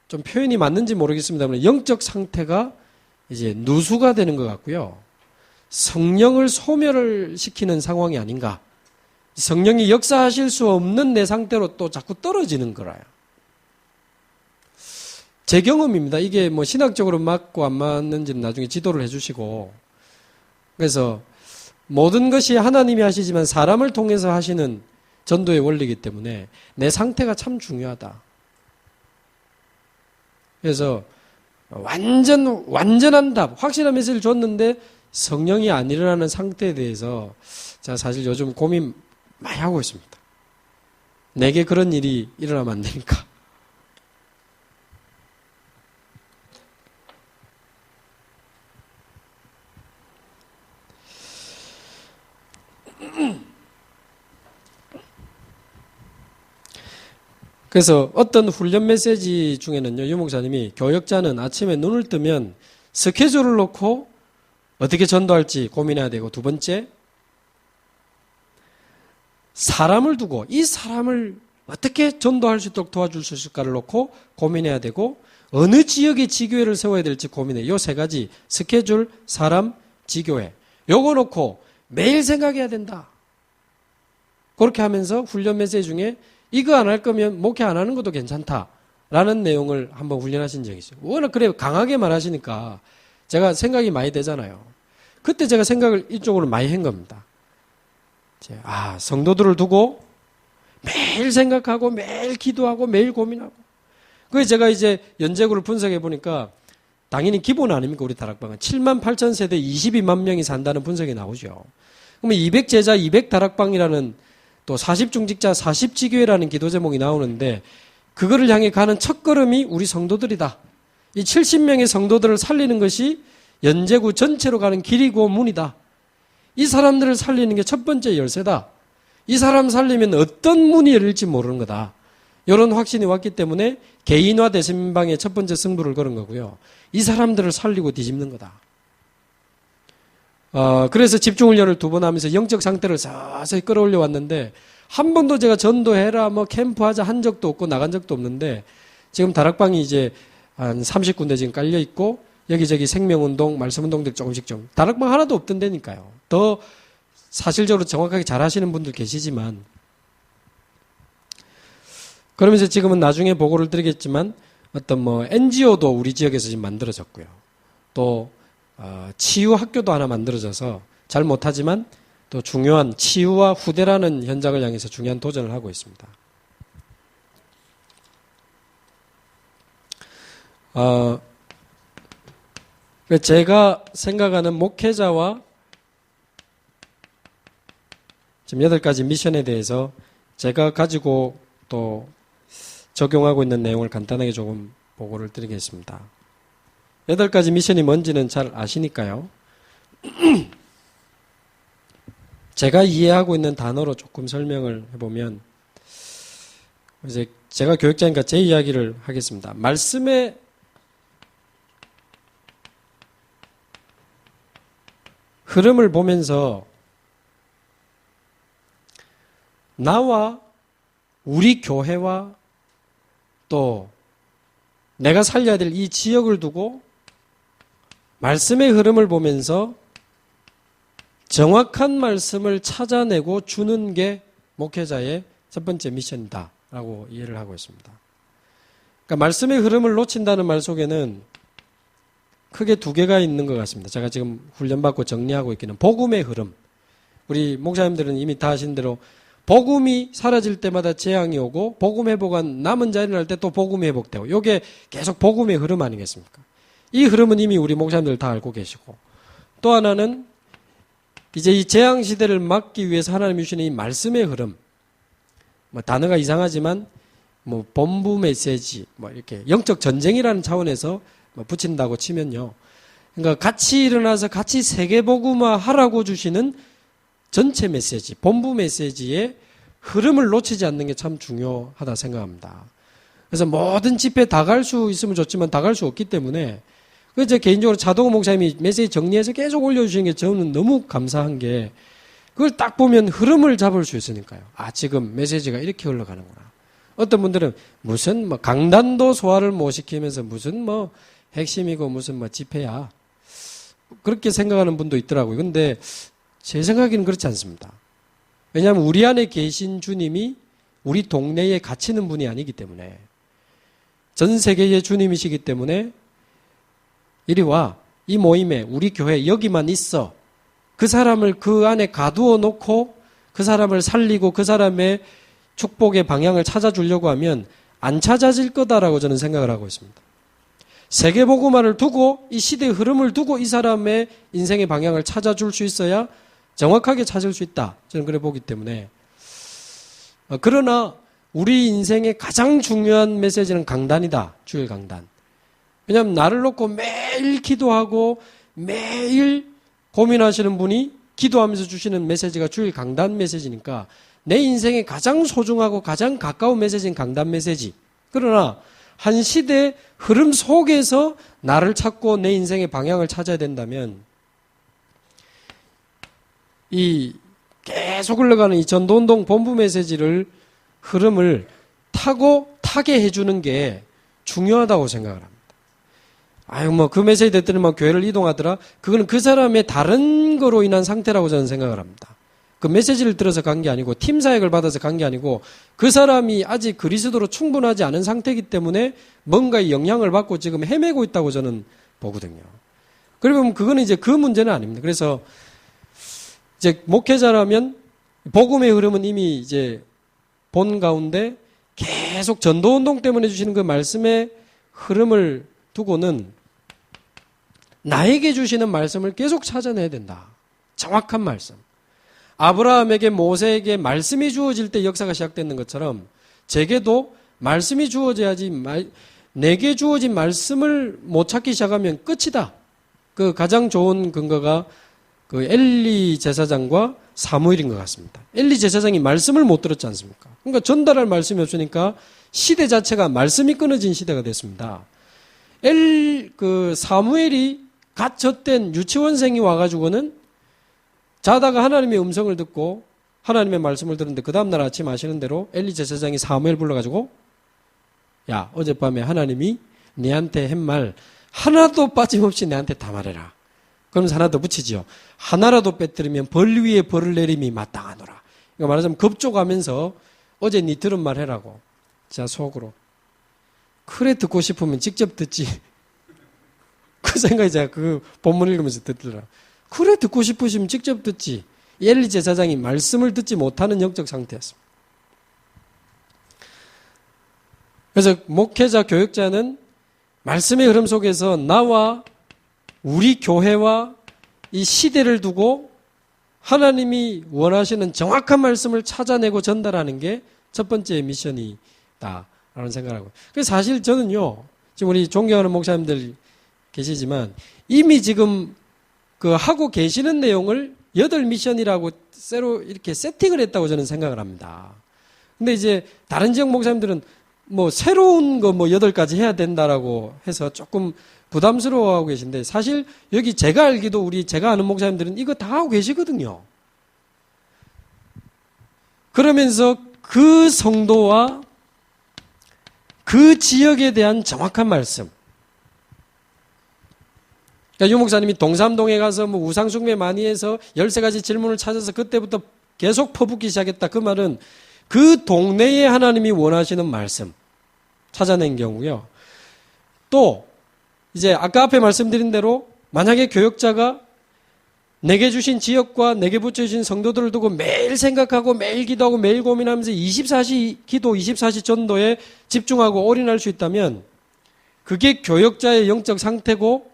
좀 표현이 맞는지 모르겠습니다만 영적 상태가 이제 누수가 되는 것 같고요. 성령을 소멸을 시키는 상황이 아닌가. 성령이 역사하실 수 없는 내 상태로 또 자꾸 떨어지는 거라요. 제 경험입니다. 이게 뭐 신학적으로 맞고 안 맞는지는 나중에 지도를 해주시고 그래서 모든 것이 하나님이 하시지만 사람을 통해서 하시는 전도의 원리이기 때문에 내 상태가 참 중요하다. 그래서 완전한 답, 확실한 메시지를 줬는데 성령이 안 일어나는 상태에 대해서 제가 사실 요즘 고민 많이 하고 있습니다. 내게 그런 일이 일어나면 안 되니까. 그래서 어떤 훈련 메시지 중에는요, 유 목사님이 교역자는 아침에 눈을 뜨면 스케줄을 놓고 어떻게 전도할지 고민해야 되고, 두 번째, 사람을 두고 이 사람을 어떻게 전도할 수 있도록 도와줄 수 있을까를 놓고 고민해야 되고, 어느 지역에 지교회를 세워야 될지 고민해. 요 세 가지, 스케줄, 사람, 지교회. 요거 놓고 매일 생각해야 된다. 그렇게 하면서 훈련 메시지 중에 이거 안 할 거면 목회 안 하는 것도 괜찮다라는 내용을 한번 훈련하신 적이 있어요. 워낙 그래 강하게 말하시니까 제가 생각이 많이 되잖아요. 그때 제가 생각을 이쪽으로 많이 한 겁니다. 성도들을 두고 매일 생각하고 매일 기도하고 매일 고민하고. 그래서 제가 이제 연재구를 분석해 보니까 당연히 기본 아닙니까? 우리 다락방은 7만 8천 세대 22만 명이 산다는 분석이 나오죠. 그러면 200제자 200다락방이라는 또 40중직자 40지교회라는 기도 제목이 나오는데 그거를 향해 가는 첫걸음이 우리 성도들이다. 이 70명의 성도들을 살리는 것이 연제구 전체로 가는 길이고 문이다. 이 사람들을 살리는 게 첫 번째 열쇠다. 이 사람 살리면 어떤 문이 열릴지 모르는 거다. 이런 확신이 왔기 때문에 개인화 대신방의 첫 번째 승부를 걸은 거고요. 이 사람들을 살리고 뒤집는 거다. 그래서 집중훈련을 2번 하면서 영적 상태를 서서히 끌어올려 왔는데 한 번도 제가 전도해라 캠프하자 한 적도 없고 나간 적도 없는데 지금 다락방이 이제 한 30군데 지금 깔려 있고 여기저기 생명운동, 말씀운동들 조금씩 좀 다락방 하나도 없던 데니까요. 더 사실적으로 정확하게 잘 하시는 분들 계시지만 그러면서 지금은 나중에 보고를 드리겠지만 어떤 NGO도 우리 지역에서 지금 만들어졌고요. 또 치유 학교도 하나 만들어져서 잘 못하지만 또 중요한 치유와 후대라는 현장을 향해서 중요한 도전을 하고 있습니다. 제가 생각하는 목회자와 지금 8가지 미션에 대해서 제가 가지고 또 적용하고 있는 내용을 간단하게 조금 보고를 드리겠습니다. 8가지 미션이 뭔지는 잘 아시니까요. 제가 이해하고 있는 단어로 조금 설명을 해보면, 이제 제가 교육자니까 제 이야기를 하겠습니다. 말씀의 흐름을 보면서 나와 우리 교회와 또 내가 살려야 될 이 지역을 두고 말씀의 흐름을 보면서 정확한 말씀을 찾아내고 주는 게 목회자의 첫 번째 미션이다라고 이해를 하고 있습니다. 그러니까 말씀의 흐름을 놓친다는 말 속에는 크게 2개가 있는 것 같습니다. 제가 지금 훈련받고 정리하고 있기는 복음의 흐름. 우리 목사님들은 이미 다 아신 대로 복음이 사라질 때마다 재앙이 오고 복음 회복한 남은 자 일어날 때 또 복음이 회복되고 이게 계속 복음의 흐름 아니겠습니까? 이 흐름은 이미 우리 목사님들 다 알고 계시고, 또 하나는 이제 이 재앙 시대를 막기 위해서 하나님이 주시는 이 말씀의 흐름. 뭐 단어가 이상하지만 뭐 본부 메시지 뭐 이렇게 영적 전쟁이라는 차원에서 뭐 붙인다고 치면요. 그러니까 같이 일어나서 같이 세계복음화 하라고 주시는 전체 메시지, 본부 메시지의 흐름을 놓치지 않는 게 참 중요하다 생각합니다. 그래서 모든 집회 다 갈 수 있으면 좋지만 다 갈 수 없기 때문에, 그래서 개인적으로 자동호 목사님이 메시지 정리해서 계속 올려주시는 게 저는 너무 감사한 게, 그걸 딱 보면 흐름을 잡을 수 있으니까요. 아, 지금 메시지가 이렇게 흘러가는구나. 어떤 분들은 무슨 뭐 강단도 소화를 못 시키면서 무슨 뭐 핵심이고 무슨 뭐 집회야, 그렇게 생각하는 분도 있더라고요. 근데 제 생각에는 그렇지 않습니다. 왜냐하면 우리 안에 계신 주님이 우리 동네에 갇히는 분이 아니기 때문에, 전 세계의 주님이시기 때문에 이리 와, 이 모임에 우리 교회 여기만 있어, 그 사람을 그 안에 가두어 놓고 그 사람을 살리고 그 사람의 축복의 방향을 찾아주려고 하면 안 찾아질 거다라고 저는 생각을 하고 있습니다. 세계복음화를 두고 이 시대의 흐름을 두고 이 사람의 인생의 방향을 찾아줄 수 있어야 정확하게 찾을 수 있다, 저는 그래 보기 때문에. 그러나 우리 인생의 가장 중요한 메시지는 강단이다. 주일 강단. 왜냐하면 나를 놓고 매일 기도하고 매일 고민하시는 분이 기도하면서 주시는 메시지가 주일 강단 메시지니까 내 인생에 가장 소중하고 가장 가까운 메시지는 강단 메시지. 그러나 한 시대의 흐름 속에서 나를 찾고 내 인생의 방향을 찾아야 된다면 이 계속 흘러가는 이 전도운동 본부 메시지를 흐름을 타게 해주는 게 중요하다고 생각을 합니다. 아유, 뭐, 그 메시지 됐더니 막 교회를 이동하더라. 그거는 그 사람의 다른 거로 인한 상태라고 저는 생각을 합니다. 그 메시지를 들어서 간 게 아니고, 팀 사역을 받아서 간 게 아니고, 그 사람이 아직 그리스도로 충분하지 않은 상태이기 때문에 뭔가의 영향을 받고 지금 헤매고 있다고 저는 보거든요. 그러면 그거는 이제 그 문제는 아닙니다. 그래서 이제 목회자라면 복음의 흐름은 이미 이제 본 가운데 계속 전도운동 때문에 주시는 그 말씀의 흐름을 두고는 나에게 주시는 말씀을 계속 찾아내야 된다. 정확한 말씀. 아브라함에게 모세에게 말씀이 주어질 때 역사가 시작되는 것처럼 제게도 말씀이 주어져야지, 내게 주어진 말씀을 못 찾기 시작하면 끝이다. 그 가장 좋은 근거가 그 엘리 제사장과 사무엘인 것 같습니다. 엘리 제사장이 말씀을 못 들었지 않습니까? 그러니까 전달할 말씀이 없으니까 시대 자체가 말씀이 끊어진 시대가 됐습니다. 사무엘이 갓 젖된 유치원생이 와가지고는 자다가 하나님의 음성을 듣고 하나님의 말씀을 들었는데 그 다음날 아침 아시는 대로 엘리 제사장이 사무엘 불러가지고, 야, 어젯밤에 하나님이 내한테 한 말 하나도 빠짐없이 내한테 다 말해라. 그러면서 하나 더 붙이지요. 하나라도 빼뜨리면 벌 위에 벌을 내림이 마땅하노라. 이거 말하자면 급조가면서 어제 니 들은 말 해라고. 자, 속으로. 그래 듣고 싶으면 직접 듣지. 그 생각이 제가 그 본문 읽으면서 듣더라. 그래 듣고 싶으시면 직접 듣지. 엘리 제사장이 말씀을 듣지 못하는 영적 상태였습니다. 그래서 목회자, 교육자는 말씀의 흐름 속에서 나와 우리 교회와 이 시대를 두고 하나님이 원하시는 정확한 말씀을 찾아내고 전달하는 게 첫 번째 미션이다라는 생각을 하고. 그래서 사실 저는요, 지금 우리 존경하는 목사님들 계시지만 이미 지금 그 하고 계시는 내용을 8미션이라고 새로 이렇게 세팅을 했다고 저는 생각을 합니다. 근데 이제 다른 지역 목사님들은 뭐 새로운 거 뭐 8가지 해야 된다라고 해서 조금 부담스러워하고 계신데 사실 여기 제가 알기도 제가 아는 목사님들은 이거 다 하고 계시거든요. 그러면서 그 성도와 그 지역에 대한 정확한 말씀. 그러니까 유 목사님이 동삼동에 가서 뭐 우상숭배 많이 해서 13가지 질문을 찾아서 그때부터 계속 퍼붓기 시작했다. 그 말은 그 동네에 하나님이 원하시는 말씀 찾아낸 경우요. 또 이제 아까 앞에 말씀드린 대로 만약에 교역자가 내게 주신 지역과 내게 붙여주신 성도들을 두고 매일 생각하고 매일 기도하고 매일 고민하면서 24시 기도, 24시 전도에 집중하고 올인할 수 있다면 그게 교역자의 영적 상태고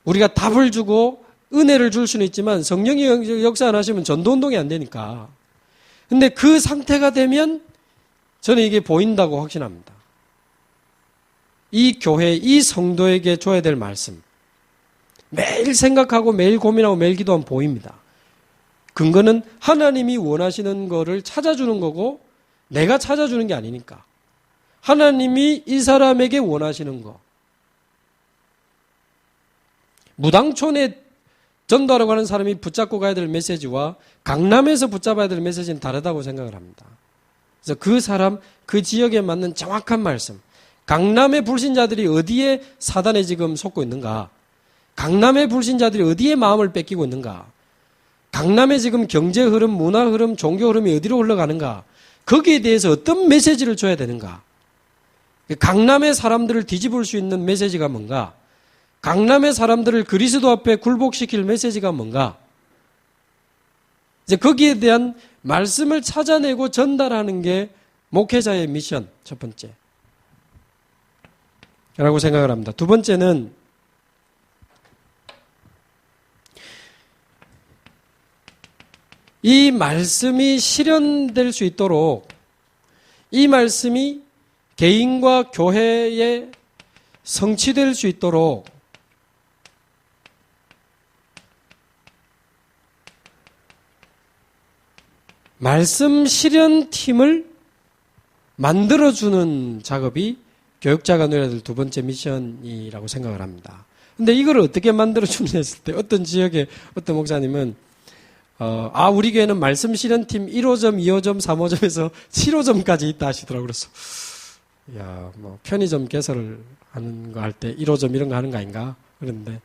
우리가 답을 주고 은혜를 줄 수는 있지만 성령이 역사 안 하시면 전도운동이 안 되니까. 근데 그 상태가 되면 저는 이게 보인다고 확신합니다. 이 교회, 이 성도에게 줘야 될 말씀. 매일 생각하고 매일 고민하고 매일 기도하면 보입니다. 근거는 하나님이 원하시는 거를 찾아주는 거고 내가 찾아주는 게 아니니까. 하나님이 이 사람에게 원하시는 거. 무당촌에 전도하려고 하는 사람이 붙잡고 가야 될 메시지와 강남에서 붙잡아야 될 메시지는 다르다고 생각을 합니다. 그래서 그 사람, 그 지역에 맞는 정확한 말씀. 강남의 불신자들이 어디에 사단에 지금 속고 있는가? 강남의 불신자들이 어디에 마음을 뺏기고 있는가? 강남의 지금 경제 흐름, 문화 흐름, 종교 흐름이 어디로 흘러가는가? 거기에 대해서 어떤 메시지를 줘야 되는가? 강남의 사람들을 뒤집을 수 있는 메시지가 뭔가? 강남의 사람들을 그리스도 앞에 굴복시킬 메시지가 뭔가? 이제 거기에 대한 말씀을 찾아내고 전달하는 게 목회자의 미션, 첫 번째. 라고 생각을 합니다. 두 번째는 이 말씀이 실현될 수 있도록 이 말씀이 개인과 교회에 성취될 수 있도록 말씀 실현팀을 만들어주는 작업이 교육자가 누려야 될 두 번째 미션이라고 생각을 합니다. 근데 이걸 어떻게 만들어주느냐 했을 때 어떤 지역에 어떤 목사님은 우리 교회는 말씀 실현팀 1호점, 2호점, 3호점에서 7호점까지 있다 하시더라고요. 그래서 뭐 편의점 개설을 하는 거 할 때 1호점 이런 거 하는 거 아닌가? 그런데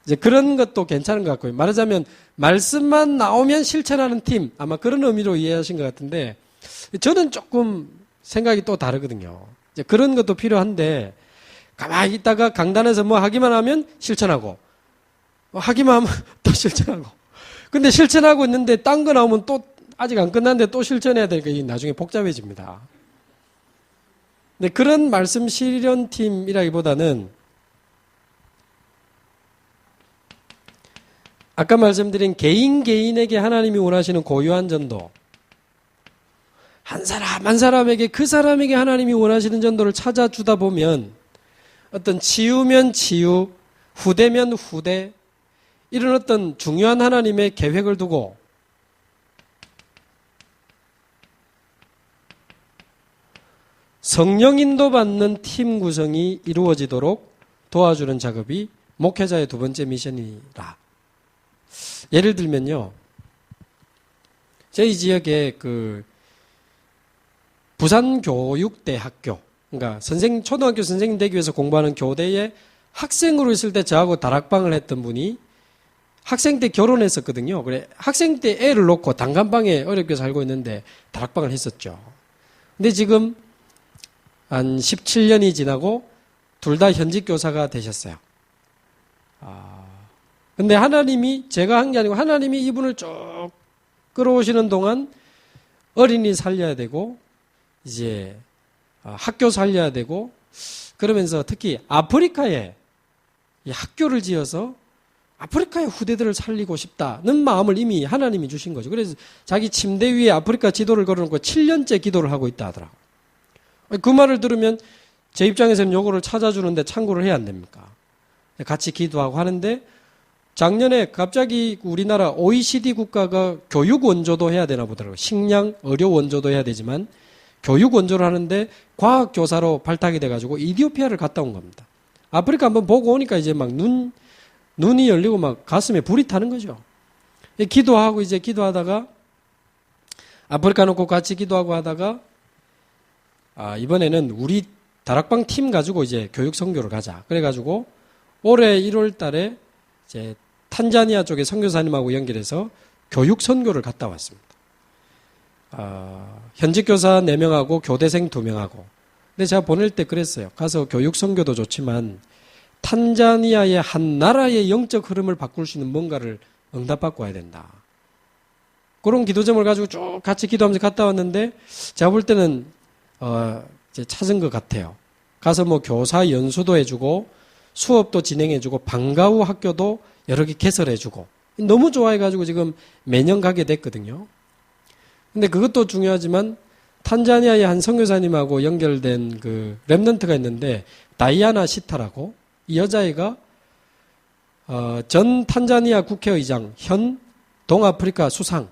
이제 그런 것도 괜찮은 것 같고요. 말하자면 말씀만 나오면 실천하는 팀, 아마 그런 의미로 이해하신 것 같은데 저는 조금 생각이 또 다르거든요. 이제 그런 것도 필요한데 가만히 있다가 강단에서 뭐 하기만 하면 실천하고 하기만 하면 또 실천하고 근데 실천하고 있는데 딴 거 나오면 또 아직 안 끝났는데 또 실천해야 되니까 이게 나중에 복잡해집니다. 근데 그런 말씀 실현팀이라기보다는 아까 말씀드린 개인에게 하나님이 원하시는 고유한 전도, 한 사람 한 사람에게 그 사람에게 하나님이 원하시는 전도를 찾아주다 보면 어떤 치유면 치유, 후대면 후대, 이런 어떤 중요한 하나님의 계획을 두고 성령 인도받는 팀 구성이 이루어지도록 도와주는 작업이 목회자의 두 번째 미션이라. 예를 들면요, 저희 지역에 부산교육대학교, 그러니까 초등학교 선생님 되기 위해서 공부하는 교대에 학생으로 있을 때 저하고 다락방을 했던 분이 학생 때 결혼했었거든요. 그래 학생 때 애를 놓고 단칸방에 어렵게 살고 있는데 다락방을 했었죠. 근데 지금 한 17년이 지나고 둘 다 현직 교사가 되셨어요. 근데 하나님이 제가 한 게 아니고 하나님이 이분을 쭉 끌어오시는 동안 어린이 살려야 되고 이제 학교 살려야 되고 그러면서 특히 아프리카에 이 학교를 지어서 아프리카의 후대들을 살리고 싶다는 마음을 이미 하나님이 주신 거죠. 그래서 자기 침대 위에 아프리카 지도를 걸어놓고 7년째 기도를 하고 있다 하더라고요. 그 말을 들으면 제 입장에서는 요거를 찾아주는데 참고를 해야 안 됩니까? 같이 기도하고 하는데 작년에 갑자기 우리나라 OECD 국가가 교육 원조도 해야 되나 보더라고요. 식량, 의료 원조도 해야 되지만 교육 원조를 하는데 과학 교사로 발탁이 돼가지고 이디오피아를 갔다 온 겁니다. 아프리카 한번 보고 오니까 이제 막 눈이 열리고 막 가슴에 불이 타는 거죠. 기도하고 이제 기도하다가 아프리카 놓고 같이 기도하고 하다가 이번에는 우리 다락방 팀 가지고 이제 교육 선교를 가자. 그래가지고 올해 1월 달에 이제 탄자니아 쪽에 선교사님하고 연결해서 교육 선교를 갔다 왔습니다. 현직 교사 4명하고 교대생 2명하고. 근데 제가 보낼 때 그랬어요. 가서 교육 선교도 좋지만 탄자니아의 한 나라의 영적 흐름을 바꿀 수 있는 뭔가를 응답받고 와야 된다. 그런 기도점을 가지고 쭉 같이 기도하면서 갔다 왔는데 제가 볼 때는 이제 찾은 것 같아요. 가서 뭐 교사 연수도 해주고 수업도 진행해주고 방과 후 학교도 여러 개 개설해주고 너무 좋아해가지고 지금 매년 가게 됐거든요. 근데 그것도 중요하지만 탄자니아의 한 선교사님하고 연결된 그 랩넌트가 있는데 다이아나 시타라고 이 여자애가 전 탄자니아 국회의장 현 동아프리카 수상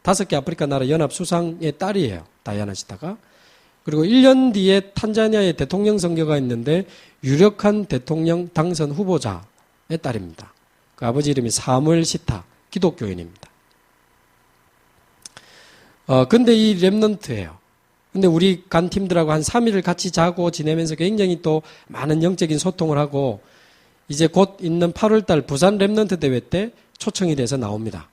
5개 아프리카 나라 연합 수상의 딸이에요. 다이아나 시타가. 그리고 1년 뒤에 탄자니아의 대통령 선거가 있는데 유력한 대통령 당선 후보자의 딸입니다. 그 아버지 이름이 사무엘 시타 기독교인입니다. 근데 이 랩넌트예요. 근데 우리 간 팀들하고 한 3일을 같이 자고 지내면서 굉장히 또 많은 영적인 소통을 하고 이제 곧 있는 8월달 부산 랩넌트 대회 때 초청이 돼서 나옵니다.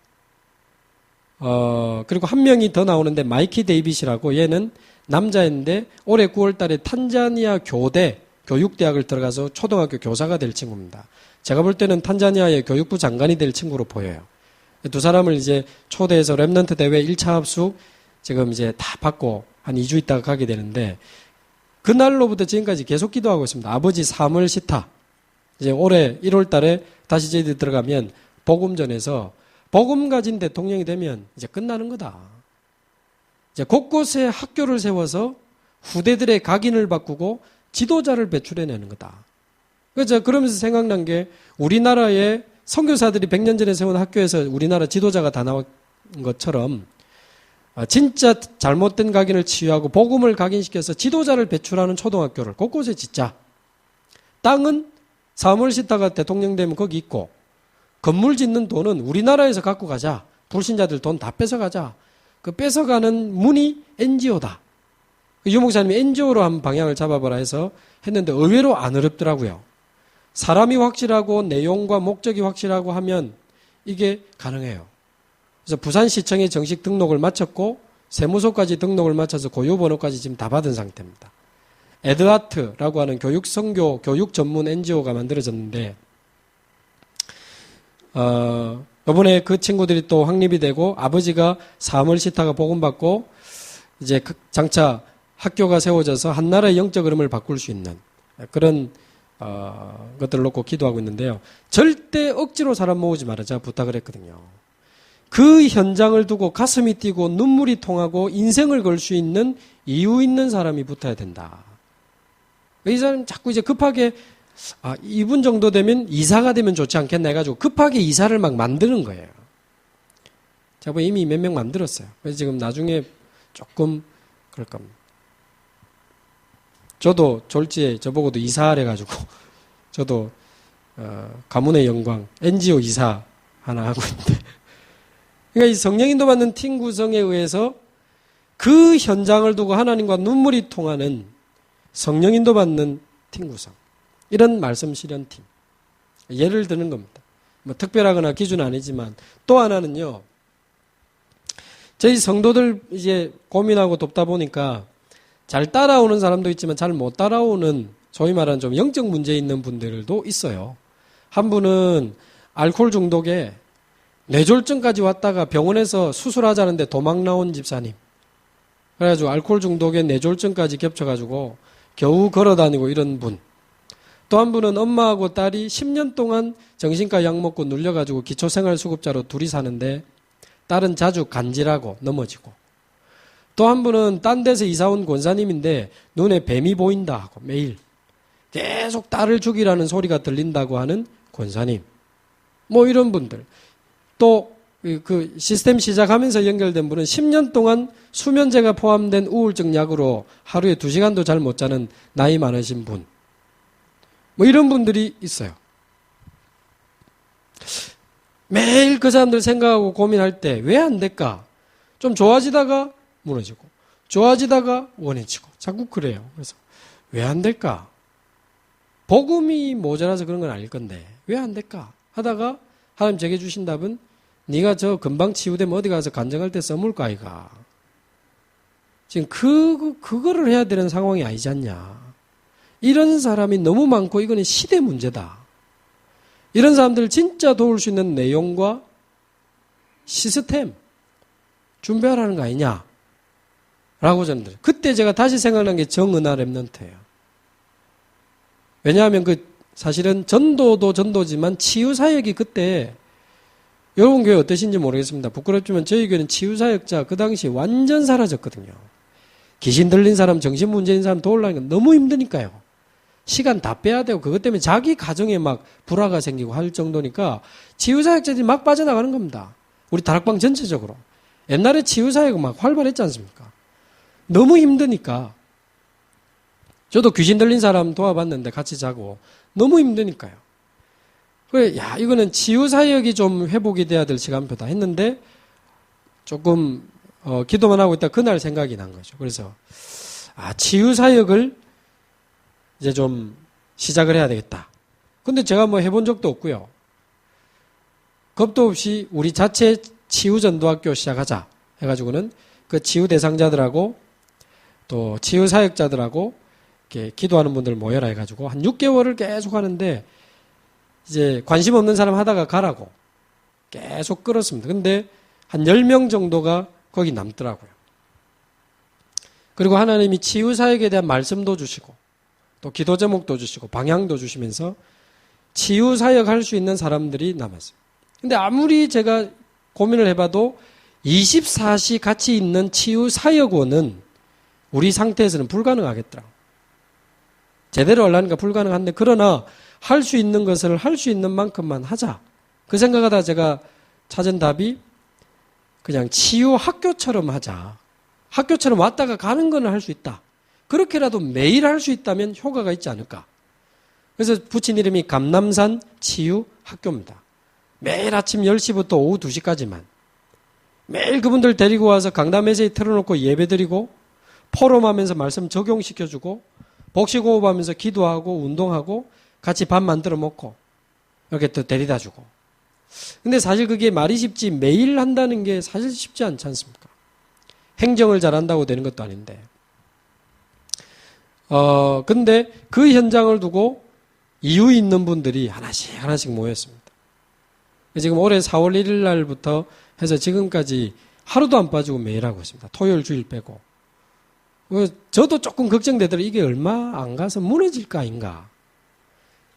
그리고 한 명이 더 나오는데 마이키 데이빗이라고 얘는 남자인데 올해 9월달에 탄자니아 교대 교육대학을 들어가서 초등학교 교사가 될 친구입니다. 제가 볼 때는 탄자니아의 교육부 장관이 될 친구로 보여요. 두 사람을 이제 초대해서 랩넌트 대회 1차 합숙 지금 이제 다 받고 한 2주 있다가 가게 되는데 그날로부터 지금까지 계속 기도하고 있습니다. 아버지 사무엘 시타. 이제 올해 1월 달에 다시 저희들이 들어가면 복음전에서 복음 가진 대통령이 되면 이제 끝나는 거다. 이제 곳곳에 학교를 세워서 후대들의 각인을 바꾸고 지도자를 배출해내는 거다. 그래서 그러면서 생각난 게 우리나라의 선교사들이 100년 전에 세운 학교에서 우리나라 지도자가 다 나온 것처럼 진짜 잘못된 각인을 치유하고 복음을 각인시켜서 지도자를 배출하는 초등학교를 곳곳에 짓자. 땅은 사무엘 시타가 대통령 되면 거기 있고 건물 짓는 돈은 우리나라에서 갖고 가자. 불신자들 돈 다 뺏어가자. 그 뺏어가는 문이 NGO다. 유 목사님이 NGO로 한 방향을 잡아보라 해서 했는데 의외로 안 어렵더라고요. 사람이 확실하고 내용과 목적이 확실하고 하면 이게 가능해요. 그래서 부산시청에 정식 등록을 마쳤고 세무서까지 등록을 마쳐서 고유번호까지 지금 다 받은 상태입니다. 에드하트라고 하는 교육선교, 교육 전문 NGO가 만들어졌는데 이번에 그 친구들이 또 확립이 되고 아버지가 사무엘 시타가 복음받고 이제 장차 학교가 세워져서 한 나라의 영적 흐름을 바꿀 수 있는 그런 것들을 놓고 기도하고 있는데요. 절대 억지로 사람 모으지 말자 부탁을 했거든요. 그 현장을 두고 가슴이 뛰고 눈물이 통하고 인생을 걸 수 있는 이유 있는 사람이 붙어야 된다. 이 사람 자꾸 이제 급하게 이분 정도 되면 이사가 되면 좋지 않겠나 해가지고 급하게 이사를 막 만드는 거예요. 제가 이미 몇 명 만들었어요. 그래서 지금 나중에 조금 그럴 겁니다. 저도 졸지에 저보고도 이사하래 가지고 저도 가문의 영광 NGO 이사 하나 하고 있는데 그러니까 이 성령인도 받는 팀 구성에 의해서 그 현장을 두고 하나님과 눈물이 통하는 성령인도 받는 팀 구성 이런 말씀 실현팀 예를 드는 겁니다. 뭐 특별하거나 기준은 아니지만 또 하나는요. 저희 성도들 이제 고민하고 돕다 보니까 잘 따라오는 사람도 있지만 잘 못 따라오는 소위 말하는 좀 영적 문제 있는 분들도 있어요. 한 분은 알코올 중독에 뇌졸중까지 왔다가 병원에서 수술하자는데 도망 나온 집사님. 그래가지고 알코올 중독에 뇌졸중까지 겹쳐가지고 겨우 걸어다니고 이런 분. 또 한 분은 엄마하고 딸이 10년 동안 정신과 약 먹고 눌려가지고 기초생활수급자로 둘이 사는데 딸은 자주 간질하고 넘어지고. 또 한 분은 딴 데서 이사 온 권사님인데 눈에 뱀이 보인다 하고 매일 계속 딸을 죽이라는 소리가 들린다고 하는 권사님. 뭐 이런 분들. 또 그 시스템 시작하면서 연결된 분은 10년 동안 수면제가 포함된 우울증 약으로 하루에 2시간도 잘 못 자는 나이 많으신 분. 뭐 이런 분들이 있어요. 매일 그 사람들 생각하고 고민할 때 왜 안 될까? 좀 좋아지다가 무너지고 좋아지다가 원해지고 자꾸 그래요. 그래서 왜 안 될까? 복음이 모자라서 그런 건 아닐 건데 왜 안 될까? 하다가 하나님 제게 주신 답은 네가 저 금방 치유되면 어디 가서 간증할 때 써물까 아이가. 지금 그거를 해야 되는 상황이 아니지 않냐. 이런 사람이 너무 많고 이거는 시대 문제다. 이런 사람들을 진짜 도울 수 있는 내용과 시스템 준비하라는 거 아니냐. 라고 저는 들어요. 그때 제가 다시 생각난 게 정은하 랩런트예요. 왜냐하면 사실은 전도도 전도지만 치유사역이 그때 여러분 교회 어떠신지 모르겠습니다. 부끄럽지만 저희 교회는 치유사역자 그 당시 완전 사라졌거든요. 귀신 들린 사람, 정신 문제인 사람 도우려니까 너무 힘드니까요. 시간 다 빼야 되고 그것 때문에 자기 가정에 막 불화가 생기고 할 정도니까 치유사역자들이 막 빠져나가는 겁니다. 우리 다락방 전체적으로. 옛날에 치유사역은 막 활발했지 않습니까? 너무 힘드니까. 저도 귀신 들린 사람 도와봤는데 같이 자고 너무 힘드니까요. 그래, 이거는 치유사역이 좀 회복이 돼야 될 시간표다 했는데 조금 기도만 하고 있다 그날 생각이 난 거죠. 그래서 치유사역을 이제 좀 시작을 해야 되겠다. 근데 제가 뭐 해본 적도 없고요. 겁도 없이 우리 자체 치유전도학교 시작하자 해가지고는 그 치유 대상자들하고 또 치유사역자들하고 이렇게 기도하는 분들 모여라 해가지고 한 6개월을 계속 하는데 이제 관심 없는 사람 하다가 가라고 계속 끌었습니다. 근데 한 10명 정도가 거기 남더라고요. 그리고 하나님이 치유사역에 대한 말씀도 주시고 또 기도 제목도 주시고 방향도 주시면서 치유사역 할 수 있는 사람들이 남았어요. 근데 아무리 제가 고민을 해봐도 24시 같이 있는 치유사역원은 우리 상태에서는 불가능하겠더라고요. 제대로 하려니까 불가능한데 그러나 할 수 있는 것을 할 수 있는 만큼만 하자. 그 생각하다 제가 찾은 답이 그냥 치유 학교처럼 하자. 학교처럼 왔다가 가는 건 할 수 있다. 그렇게라도 매일 할 수 있다면 효과가 있지 않을까. 그래서 붙인 이름이 감남산 치유 학교입니다. 매일 아침 10시부터 오후 2시까지만. 매일 그분들 데리고 와서 강담에서 틀어놓고 예배드리고 포럼하면서 말씀 적용시켜주고 복식호흡하면서 기도하고 운동하고 같이 밥 만들어 먹고 이렇게 또 데려다 주고. 근데 사실 그게 말이 쉽지 매일 한다는 게 사실 쉽지 않지 않습니까? 행정을 잘한다고 되는 것도 아닌데. 근데 그 현장을 두고 이유 있는 분들이 하나씩 모였습니다. 지금 올해 4월 1일 날부터 해서 지금까지 하루도 안 빠지고 매일 하고 있습니다. 토요일 주일 빼고. 저도 조금 걱정되더라고요. 이게 얼마 안 가서 무너질까 아닌가.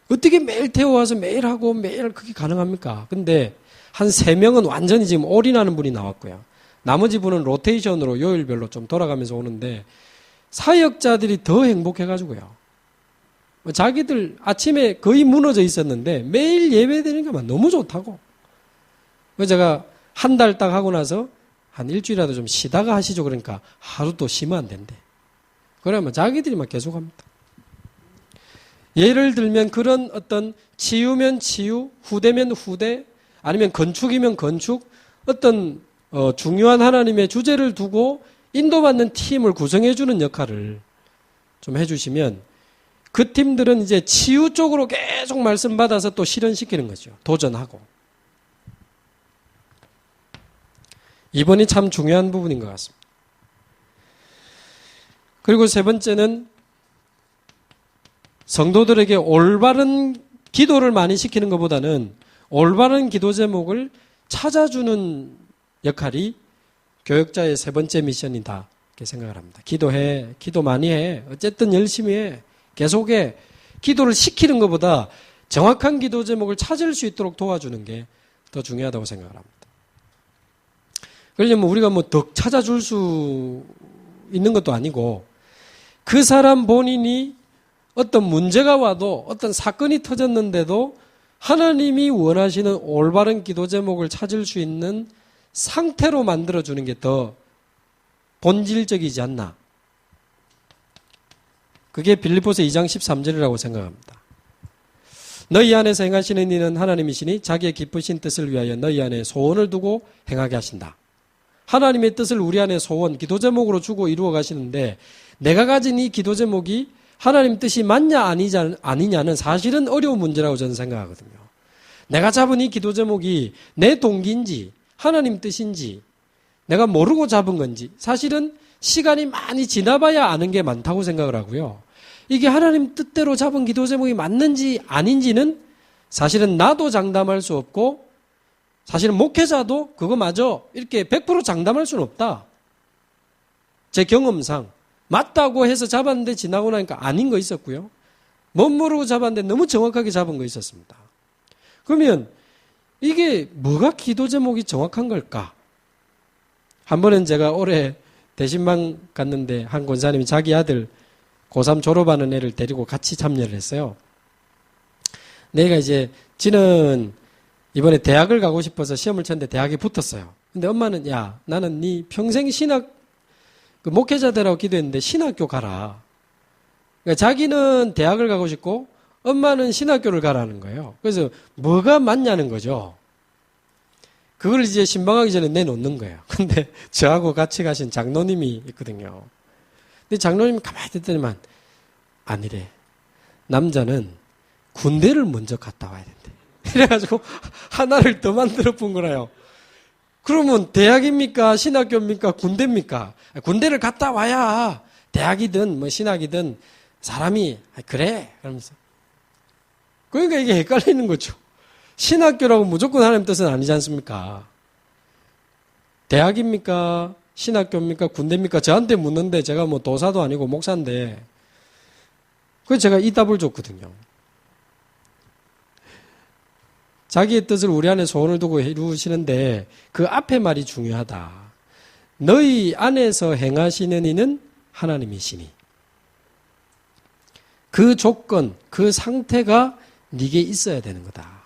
어떻게 매일 태워와서 매일 하고 매일 그게 가능합니까? 근데 한 3명은 완전히 지금 올인하는 분이 나왔고요. 나머지 분은 로테이션으로 요일별로 좀 돌아가면서 오는데 사역자들이 더 행복해가지고요. 자기들 아침에 거의 무너져 있었는데 매일 예배드리는 게 너무 좋다고. 그래서 제가 한 달 딱 하고 나서 한 일주일이라도 좀 쉬다가 하시죠. 그러니까 하루 또 쉬면 안 된대. 그러면 자기들이 막 계속합니다. 예를 들면 그런 어떤 치유면 치유, 후대면 후대, 아니면 건축이면 건축, 어떤 중요한 하나님의 주제를 두고 인도받는 팀을 구성해주는 역할을 좀 해주시면 그 팀들은 이제 치유 쪽으로 계속 말씀 받아서 또 실현시키는 거죠. 도전하고. 이번이 참 중요한 부분인 것 같습니다. 그리고 세 번째는 성도들에게 올바른 기도를 많이 시키는 것보다는 올바른 기도 제목을 찾아주는 역할이 교역자의 세 번째 미션이다. 이렇게 생각을 합니다. 기도해. 기도 많이 해. 어쨌든 열심히 해. 계속해. 기도를 시키는 것보다 정확한 기도 제목을 찾을 수 있도록 도와주는 게 더 중요하다고 생각을 합니다. 그러려면 우리가 뭐 더 찾아줄 수 있는 것도 아니고 그 사람 본인이 어떤 문제가 와도 어떤 사건이 터졌는데도 하나님이 원하시는 올바른 기도 제목을 찾을 수 있는 상태로 만들어주는 게 더 본질적이지 않나. 그게 빌립보서 2장 13절이라고 생각합니다. 너희 안에서 행하시는 이는 하나님이시니 자기의 기쁘신 뜻을 위하여 너희 안에 소원을 두고 행하게 하신다. 하나님의 뜻을 우리 안에 소원, 기도 제목으로 주고 이루어 가시는데 내가 가진 이 기도 제목이 하나님 뜻이 맞냐 아니냐는 사실은 어려운 문제라고 저는 생각하거든요. 내가 잡은 이 기도 제목이 내 동기인지 하나님 뜻인지 내가 모르고 잡은 건지 사실은 시간이 많이 지나봐야 아는 게 많다고 생각을 하고요. 이게 하나님 뜻대로 잡은 기도 제목이 맞는지 아닌지는 사실은 나도 장담할 수 없고 사실은 목회자도 그거 맞아 이렇게 100% 장담할 수는 없다. 제 경험상 맞다고 해서 잡았는데 지나고 나니까 아닌 거 있었고요. 못 모르고 잡았는데 너무 정확하게 잡은 거 있었습니다. 그러면 이게 뭐가 기도 제목이 정확한 걸까? 한 번은 제가 올해 대신방 갔는데 한 권사님이 자기 아들 고3 졸업하는 애를 데리고 같이 참여를 했어요. 내가 이제 지는 이번에 대학을 가고 싶어서 시험을 쳤는데 대학에 붙었어요. 근데 엄마는 야 나는 네 평생 신학 목회자 되라고 기도했는데 신학교 가라. 그러니까 자기는 대학을 가고 싶고 엄마는 신학교를 가라는 거예요. 그래서 뭐가 맞냐는 거죠. 그걸 이제 신방하기 전에 내놓는 거예요. 근데 저하고 같이 가신 장로님이 있거든요. 근데 장로님이 가만히 듣더니만 아니래. 남자는 군대를 먼저 갔다 와야 된대. 이래가지고 하나를 더 만들어 본 거라요. 그러면 대학입니까? 신학교입니까? 군대입니까? 군대를 갔다 와야 대학이든 뭐 신학이든 사람이 그래 그러면서 그러니까 이게 헷갈리는 거죠. 신학교라고 무조건 하나님 뜻은 아니지 않습니까? 대학입니까? 신학교입니까? 군대입니까? 저한테 묻는데 제가 뭐 도사도 아니고 목사인데 그래서 제가 이 답을 줬거든요. 자기의 뜻을 우리 안에 소원을 두고 이루시는데 그 앞에 말이 중요하다. 너희 안에서 행하시는 이는 하나님이시니 그 조건, 그 상태가 네게 있어야 되는 거다.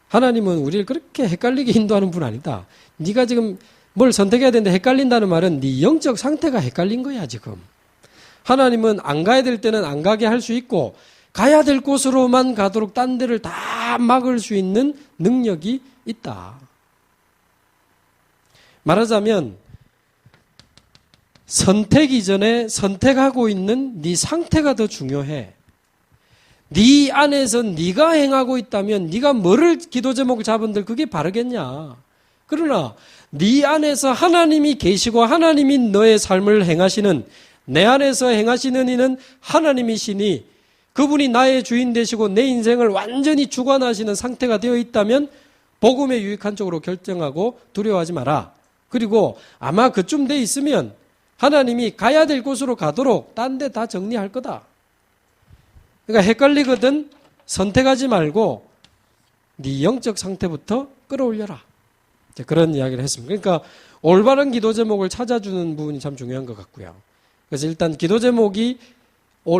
하나님은 우리를 그렇게 헷갈리게 인도하는 분 아니다. 네가 지금 뭘 선택해야 되는데 헷갈린다는 말은 네 영적 상태가 헷갈린 거야 지금. 하나님은 안 가야 될 때는 안 가게 할 수 있고 가야 될 곳으로만 가도록 딴 데를 다 막을 수 있는 능력이 있다. 말하자면 선택 이전에 선택하고 있는 네 상태가 더 중요해. 네 안에서 네가 행하고 있다면 네가 뭐를 기도 제목을 잡은들 그게 바르겠냐. 그러나 네 안에서 하나님이 계시고 하나님이 너의 삶을 행하시는 내 안에서 행하시는 이는 하나님이시니 그분이 나의 주인 되시고 내 인생을 완전히 주관하시는 상태가 되어 있다면 복음에 유익한 쪽으로 결정하고 두려워하지 마라. 그리고 아마 그쯤 돼 있으면 하나님이 가야 될 곳으로 가도록 딴 데 다 정리할 거다. 그러니까 헷갈리거든 선택하지 말고 네 영적 상태부터 끌어올려라. 그런 이야기를 했습니다. 그러니까 올바른 기도 제목을 찾아주는 부분이 참 중요한 것 같고요. 그래서 일단 기도 제목이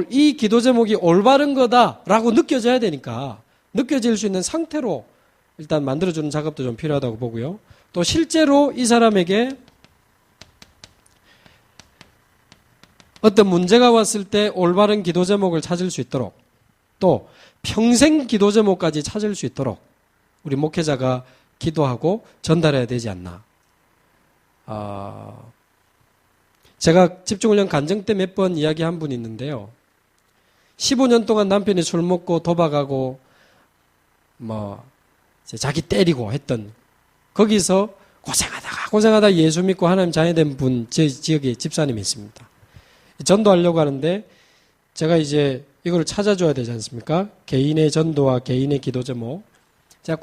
이 기도 제목이 올바른 거다라고 느껴져야 되니까 느껴질 수 있는 상태로 일단 만들어주는 작업도 좀 필요하다고 보고요. 또 실제로 이 사람에게 어떤 문제가 왔을 때 올바른 기도 제목을 찾을 수 있도록 또 평생 기도 제목까지 찾을 수 있도록 우리 목회자가 기도하고 전달해야 되지 않나. 제가 집중훈련 간증 때 몇 번 이야기한 분이 있는데요. 15년 동안 남편이 술 먹고 도박하고 자기 때리고 했던 거기서 고생하다 예수 믿고 하나님 자녀된 분 제 지역에 집사님이 있습니다. 전도하려고 하는데 제가 이제 이걸 찾아줘야 되지 않습니까? 개인의 전도와 개인의 기도 제목. 제가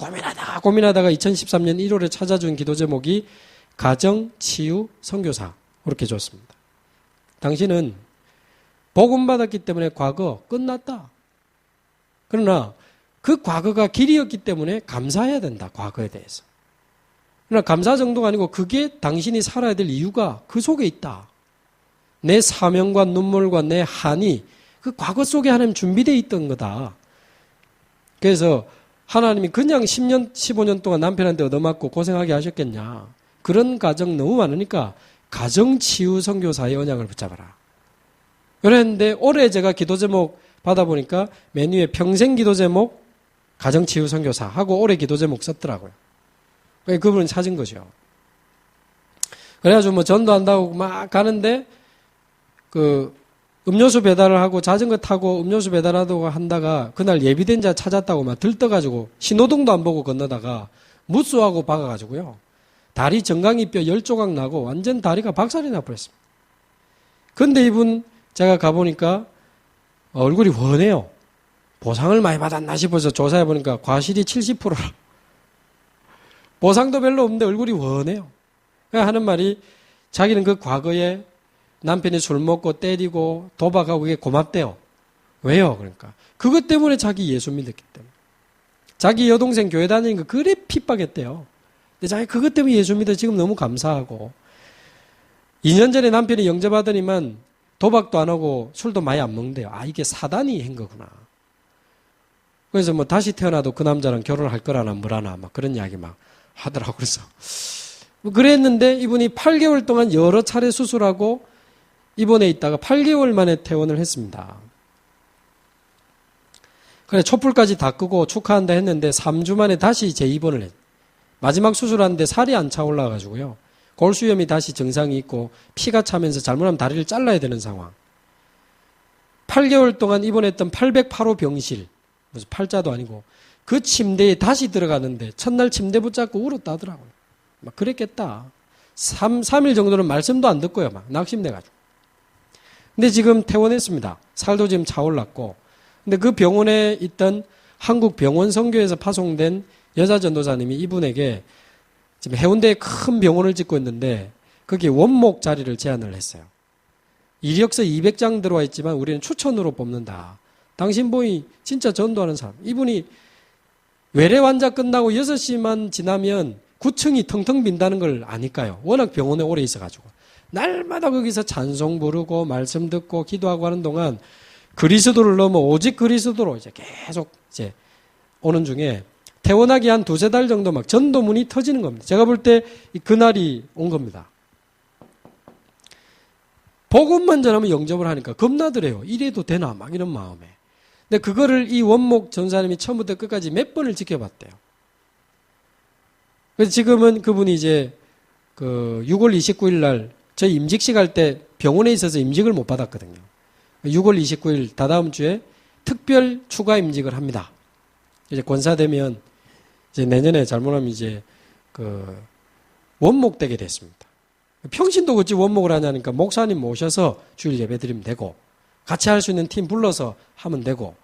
고민하다가 2013년 1월에 찾아준 기도 제목이 가정, 치유, 선교사 그렇게 줬습니다. 당신은 복음 받았기 때문에 과거 끝났다. 그러나 그 과거가 길이었기 때문에 감사해야 된다. 과거에 대해서. 그러나 감사 정도가 아니고 그게 당신이 살아야 될 이유가 그 속에 있다. 내 사명과 눈물과 내 한이 그 과거 속에 하나님 준비되어 있던 거다. 그래서 하나님이 그냥 10년, 15년 동안 남편한테 얻어맞고 고생하게 하셨겠냐. 그런 가정 너무 많으니까 가정치유 선교사의 언약을 붙잡아라. 그랬는데 올해 제가 기도 제목 받아보니까 맨 위에 평생 기도 제목 가정치유 선교사 하고 올해 기도 제목 썼더라고요. 그분은 찾은 거죠. 그래가지고 뭐 전도한다고 막 가는데 그 음료수 배달을 하고 자전거 타고 음료수 배달하다고 한다가 그날 예비된 자 찾았다고 막 들떠가지고 신호등도 안 보고 건너다가 무쏘하고 박아가지고요. 다리 정강이뼈 10조각 나고 완전 다리가 박살이 나버렸습니다. 근데 이분 제가 가보니까 얼굴이 훤해요. 보상을 많이 받았나 싶어서 조사해보니까 과실이 70%라. 보상도 별로 없는데 얼굴이 훤해요. 하는 말이 자기는 그 과거에 남편이 술 먹고 때리고 도박하고 그게 고맙대요. 왜요? 그러니까 그것 때문에 자기 예수 믿었기 때문에. 자기 여동생 교회 다니는 거 그래 핍박했대요. 근데 자기 그것 때문에 예수 믿어 지금 너무 감사하고 2년 전에 남편이 영접하더니만 도박도 안 하고 술도 많이 안 먹는데요. 아 이게 사단이 한 거구나. 그래서 뭐 다시 태어나도 그 남자랑 결혼할 거라나 뭐라나 막 그런 이야기 막 하더라고. 그래서 그랬는데 이분이 8개월 동안 여러 차례 수술하고 입원해 있다가 8개월 만에 퇴원을 했습니다. 그래 촛불까지 다 끄고 축하한다 했는데 3주 만에 다시 재입원을 했어요. 마지막 수술하는데 살이 안 차 올라가지고요. 골수염이 다시 증상이 있고 피가 차면서 잘못하면 다리를 잘라야 되는 상황. 8개월 동안 입원했던 808호 병실, 무슨 팔자도 아니고 그 침대에 다시 들어가는데 첫날 침대 붙잡고 울었다더라고요. 막 그랬겠다. 3일 정도는 말씀도 안 듣고요. 막 낙심돼가지고. 근데 지금 퇴원했습니다. 살도 지금 차올랐고. 근데 그 병원에 있던 한국 병원 선교에서 파송된 여자 전도사님이 이분에게 지금 해운대에 큰 병원을 짓고 있는데 거기에 원목 자리를 제안을 했어요. 이력서 200장 들어와 있지만 우리는 추천으로 뽑는다. 당신 보이 진짜 전도하는 사람. 이분이 외래 환자 끝나고 6시만 지나면 9층이 텅텅 빈다는 걸 아니까요. 워낙 병원에 오래 있어가지고. 날마다 거기서 찬송 부르고 말씀 듣고 기도하고 하는 동안 그리스도를 넘어 오직 그리스도로 이제 계속 이제 오는 중에 퇴원하기 한 2-3달 정도 막 전도문이 터지는 겁니다. 제가 볼 때 그날이 온 겁니다. 복음만 전하면 영접을 하니까 겁나더래요. 이래도 되나 막 이런 마음에. 근데 그거를 이 원목 전사님이 처음부터 끝까지 몇 번을 지켜봤대요. 그래서 지금은 그분이 이제 그 6월 29일 날 저희 임직식 할 때 병원에 있어서 임직을 못 받았거든요. 6월 29일 다다음 주에 특별 추가 임직을 합니다. 이제 권사되면 이제 내년에 잘못하면 이제 그 원목 되게 됐습니다. 평신도 어찌 원목을 하냐니까 목사님 모셔서 주일 예배 드리면 되고 같이 할 수 있는 팀 불러서 하면 되고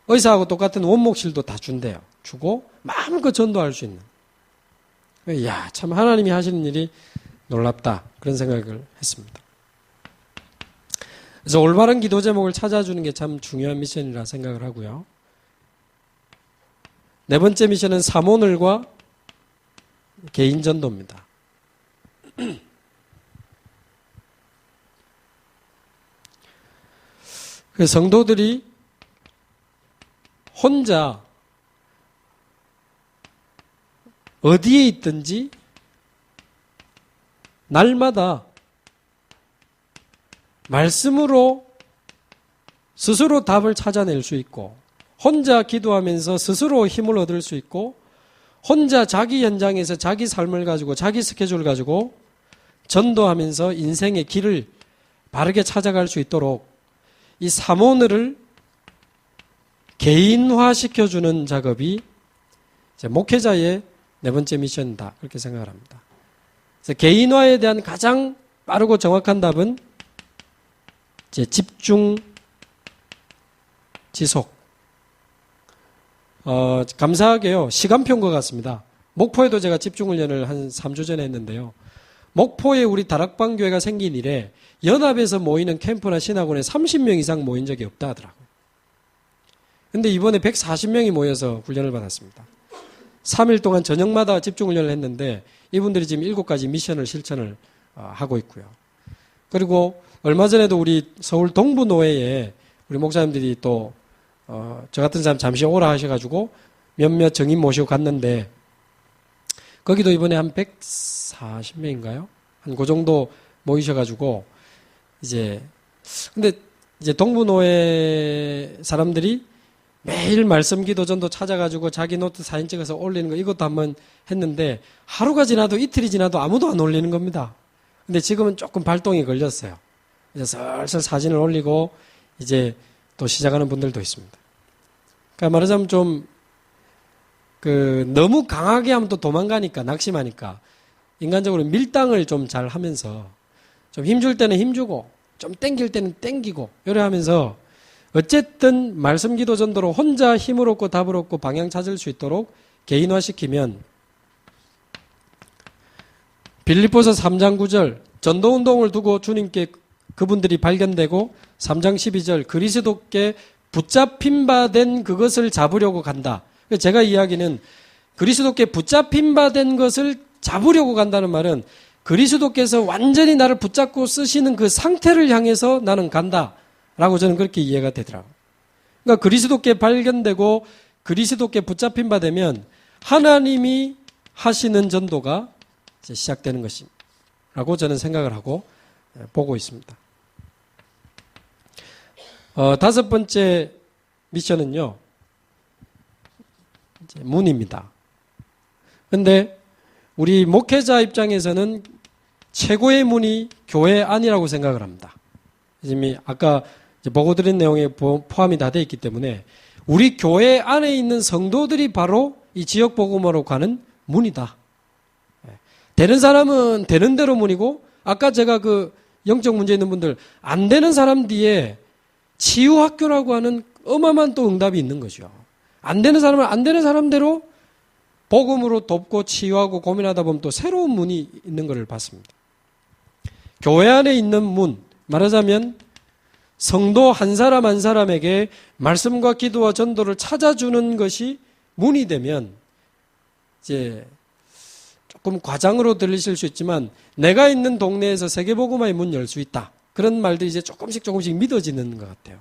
의사하고 똑같은 원목실도 다 준대요. 주고 마음껏 전도할 수 있는. 이야, 참 하나님이 하시는 일이 놀랍다. 그런 생각을 했습니다. 그래서 올바른 기도 제목을 찾아주는 게 참 중요한 미션이라 생각을 하고요. 네 번째 미션은 사모늘과 개인 전도입니다. 그 성도들이 혼자 어디에 있든지 날마다 말씀으로 스스로 답을 찾아낼 수 있고 혼자 기도하면서 스스로 힘을 얻을 수 있고 혼자 자기 현장에서 자기 삶을 가지고 자기 스케줄 가지고 전도하면서 인생의 길을 바르게 찾아갈 수 있도록 이 사모늘을 개인화시켜주는 작업이 목회자의 네 번째 미션이다. 그렇게 생각을 합니다. 그래서 개인화에 대한 가장 빠르고 정확한 답은 집중, 지속. 감사하게요. 시간표인 것 같습니다. 목포에도 제가 집중훈련을 한 3주 전에 했는데요. 목포에 우리 다락방 교회가 생긴 이래 연합에서 모이는 캠프나 신학원에 30명 이상 모인 적이 없다 하더라고요. 근데 이번에 140명이 모여서 훈련을 받았습니다. 3일 동안 저녁마다 집중훈련을 했는데 이분들이 지금 7가지 미션을 실천을 하고 있고요. 그리고 얼마 전에도 우리 서울 동부노회에 우리 목사님들이 또 저 같은 사람 잠시 오라 하셔가지고 몇몇 정인 모시고 갔는데 거기도 이번에 한 140명인가요? 한 그 정도 모이셔가지고 근데 이제 동부노회 사람들이 매일 말씀 기도 전도 찾아가지고 자기 노트 사진 찍어서 올리는 거 이것도 한번 했는데 하루가 지나도 이틀이 지나도 아무도 안 올리는 겁니다. 근데 지금은 조금 발동이 걸렸어요. 이제 슬슬 사진을 올리고 이제 또 시작하는 분들도 있습니다. 그러니까 말하자면 좀 너무 강하게 하면 또 도망가니까 낙심하니까 인간적으로 밀당을 좀 잘 하면서 좀 힘줄 때는 힘주고 좀 땡길 때는 땡기고 요래 하면서 어쨌든 말씀 기도 전도로 혼자 힘을 얻고 답을 얻고 방향 찾을 수 있도록 개인화시키면 빌립보서 3장 9절 전도운동을 두고 주님께 그분들이 발견되고 3장 12절 그리스도께 붙잡힌 바 된 그것을 잡으려고 간다. 제가 이야기는 그리스도께 붙잡힌 바 된 것을 잡으려고 간다는 말은 그리스도께서 완전히 나를 붙잡고 쓰시는 그 상태를 향해서 나는 간다라고 저는 그렇게 이해가 되더라고요. 그러니까 그리스도께 발견되고 그리스도께 붙잡힌 바 되면 하나님이 하시는 전도가 이제 시작되는 것이라고 저는 생각을 하고 보고 있습니다. 5번째 미션은요, 이제 문입니다. 근데 우리 목회자 입장에서는 최고의 문이 교회 안이라고 생각을 합니다. 이미 아까 보고 드린 내용에 포함이 다 되어 있기 때문에 우리 교회 안에 있는 성도들이 바로 이 지역 복음으로 가는 문이다. 되는 사람은 되는 대로 문이고 아까 제가 영적 문제 있는 분들 안 되는 사람 뒤에 치유학교라고 하는 어마어마한 또 응답이 있는 거죠. 안 되는 사람은 안 되는 사람대로 복음으로 돕고 치유하고 고민하다 보면 또 새로운 문이 있는 것을 봤습니다. 교회 안에 있는 문, 말하자면 성도 한 사람 한 사람에게 말씀과 기도와 전도를 찾아주는 것이 문이 되면 이제 조금 과장으로 들리실 수 있지만 내가 있는 동네에서 세계복음화의 문 열 수 있다. 그런 말들이 이제 조금씩 믿어지는 것 같아요.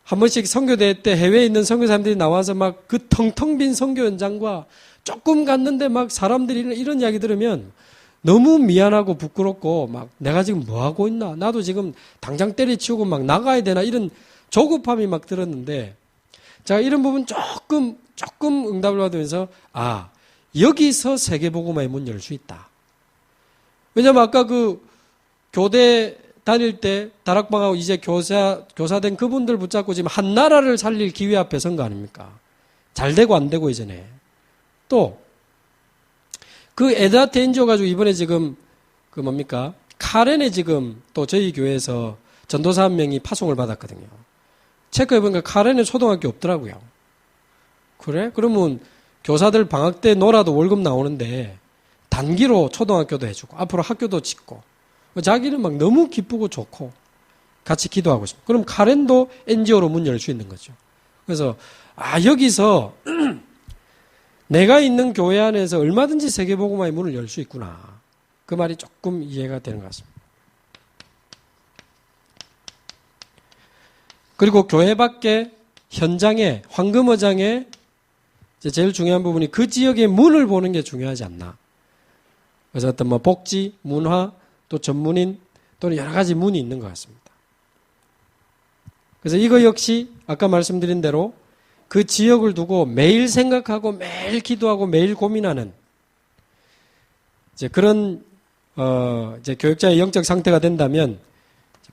한 번씩 선교대회 때 해외에 있는 선교사님들이 나와서 막 그 텅텅 빈 선교 현장과 조금 갔는데 막 사람들이 이런 이야기 들으면 너무 미안하고 부끄럽고 막 내가 지금 뭐 하고 있나? 나도 지금 당장 때려치우고 막 나가야 되나? 이런 조급함이 막 들었는데 제가 이런 부분 조금 응답을 받으면서 여기서 세계복음화의 문 열 수 있다. 왜냐면 아까 교대 다닐 때 다락방하고 이제 교사된 그분들 붙잡고 지금 한 나라를 살릴 기회 앞에 선 거 아닙니까? 잘 되고 안 되고 이전에. 또 에드하트 NGO 가지고 이번에 지금 카렌에 지금 또 저희 교회에서 전도사 한 명이 파송을 받았거든요. 체크해보니까 카렌에 초등학교 없더라고요. 그래? 그러면 교사들 방학 때 놀아도 월급 나오는데 단기로 초등학교도 해주고 앞으로 학교도 짓고 자기는 막 너무 기쁘고 좋고 같이 기도하고 싶고 그럼 카렌도 NGO로 문 열 수 있는 거죠. 그래서 여기서 내가 있는 교회 안에서 얼마든지 세계복음화의 문을 열 수 있구나. 그 말이 조금 이해가 되는 것 같습니다. 그리고 교회 밖에 현장에 황금어장에 제일 중요한 부분이 그 지역의 문을 보는 게 중요하지 않나. 그래서 어떤 복지, 문화, 또 전문인 또는 여러 가지 문이 있는 것 같습니다. 그래서 이거 역시 아까 말씀드린 대로 그 지역을 두고 매일 생각하고 매일 기도하고 매일 고민하는 이제 그런 이제 교육자의 영적 상태가 된다면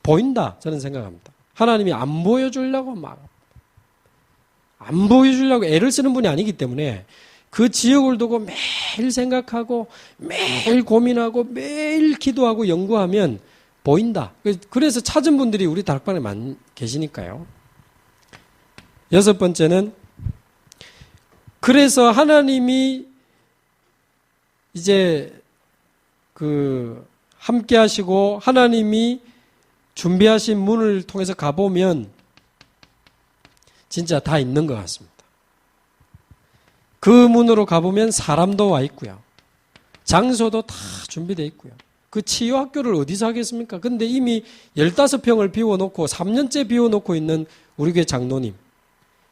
보인다 저는 생각합니다. 하나님이 안 보여주려고 애를 쓰는 분이 아니기 때문에 그 지역을 두고 매일 생각하고 매일 고민하고 매일 기도하고 연구하면 보인다. 그래서 찾은 분들이 우리 다락방에 많이 계시니까요. 6번째는 그래서 하나님이 이제 함께 하시고 하나님이 준비하신 문을 통해서 가보면 진짜 다 있는 것 같습니다. 그 문으로 가보면 사람도 와 있고요. 장소도 다 준비되어 있고요. 그 치유학교를 어디서 하겠습니까? 근데 이미 15평을 비워놓고 3년째 비워놓고 있는 우리 교회 장로님,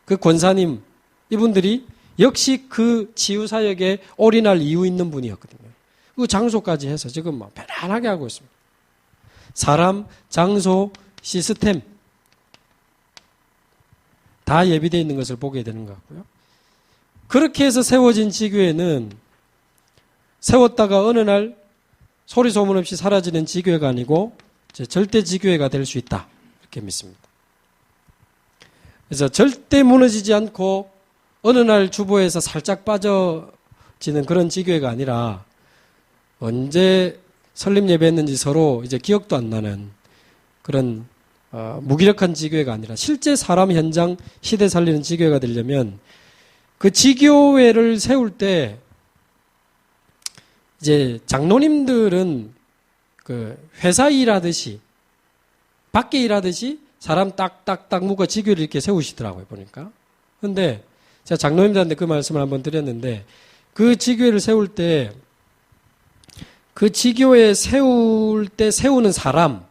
그 권사님, 이분들이 역시 그 치유사역에 올인할 이유 있는 분이었거든요. 그 장소까지 해서 지금 막 편안하게 하고 있습니다. 사람, 장소, 시스템 다 예비되어 있는 것을 보게 되는 것 같고요. 그렇게 해서 세워진 지교회는 세웠다가 어느 날 소리 소문 없이 사라지는 지교회가 아니고 절대 지교회가 될 수 있다. 이렇게 믿습니다. 그래서 절대 무너지지 않고 어느 날 주보에서 살짝 빠져지는 그런 지교회가 아니라 언제 설립 예배했는지 서로 이제 기억도 안 나는 그런 무기력한 지교회가 아니라 실제 사람 현장 시대 살리는 지교회가 되려면 그 지교회를 세울 때 이제 장로님들은 그 회사 일하듯이 밖에 일하듯이 사람 딱딱딱 묶어 지교회를 이렇게 세우시더라고요, 보니까. 근데 제가 장로님들한테 그 말씀을 한번 드렸는데 그 지교회를 세울 때 그 지교회 세울 때 세우는 사람,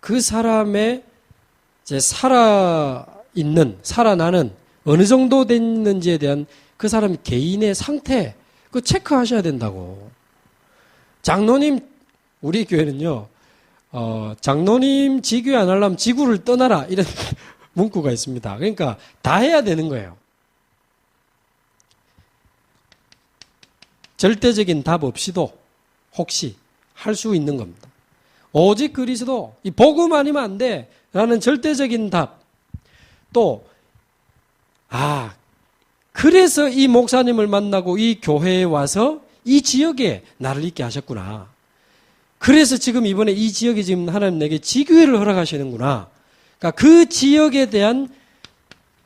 그 사람의 이제 살아나는 어느 정도 됐는지에 대한 그 사람 개인의 상태, 그 체크하셔야 된다고. 장로님, 우리 교회는요, 장로님 지교회 안 하려면 지구를 떠나라, 이런 문구가 있습니다. 그러니까 다 해야 되는 거예요. 절대적인 답 없이도 혹시 할 수 있는 겁니다. 오직 그리스도, 이 복음 아니면 안 돼 라는 절대적인 답. 또 그래서 이 목사님을 만나고 이 교회에 와서 이 지역에 나를 있게 하셨구나. 그래서 지금 이번에 이 지역에 지금 하나님 내게 지교회를 허락하시는구나. 그러니까 그 지역에 대한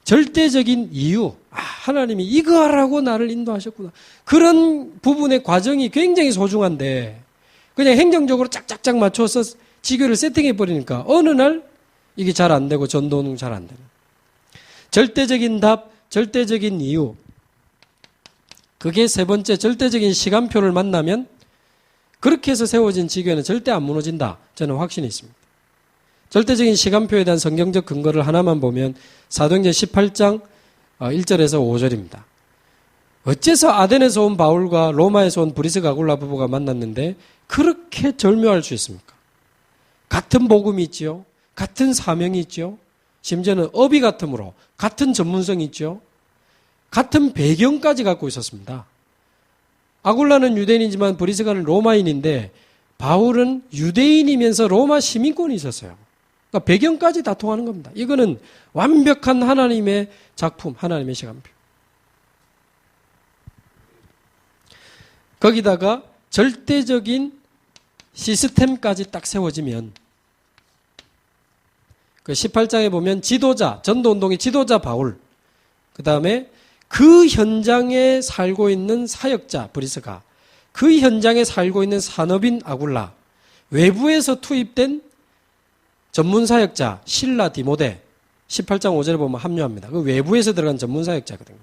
절대적인 이유, 하나님이 이거 하라고 나를 인도하셨구나. 그런 부분의 과정이 굉장히 소중한데 그냥 행정적으로 짝짝짝 맞춰서 지교를 세팅해 버리니까 어느 날 이게 잘 안 되고 전도는 잘 안 되는. 절대적인 답, 절대적인 이유. 그게 세 번째 절대적인 시간표를 만나면 그렇게 해서 세워진 지교회는 절대 안 무너진다. 저는 확신이 있습니다. 절대적인 시간표에 대한 성경적 근거를 하나만 보면 사도행전 18장 1절에서 5절입니다. 어째서 아덴에서 온 바울과 로마에서 온 브리스가 아굴라 부부가 만났는데 그렇게 절묘할 수 있습니까? 같은 복음이 있지요. 같은 사명이 있죠. 심지어는 어비 같음으로 같은 전문성이 있죠. 같은 배경까지 갖고 있었습니다. 아굴라는 유대인이지만 브리스가는 로마인인데 바울은 유대인이면서 로마 시민권이 있었어요. 그러니까 배경까지 다 통하는 겁니다. 이거는 완벽한 하나님의 작품, 하나님의 시간표. 거기다가 절대적인 시스템까지 딱 세워지면 그 18장에 보면 지도자, 전도운동의 지도자 바울, 그 다음에 그 현장에 살고 있는 사역자 브리스가, 그 현장에 살고 있는 산업인 아굴라, 외부에서 투입된 전문 사역자 실라 디모데, 18장 5절에 보면 합류합니다. 그 외부에서 들어간 전문 사역자거든요.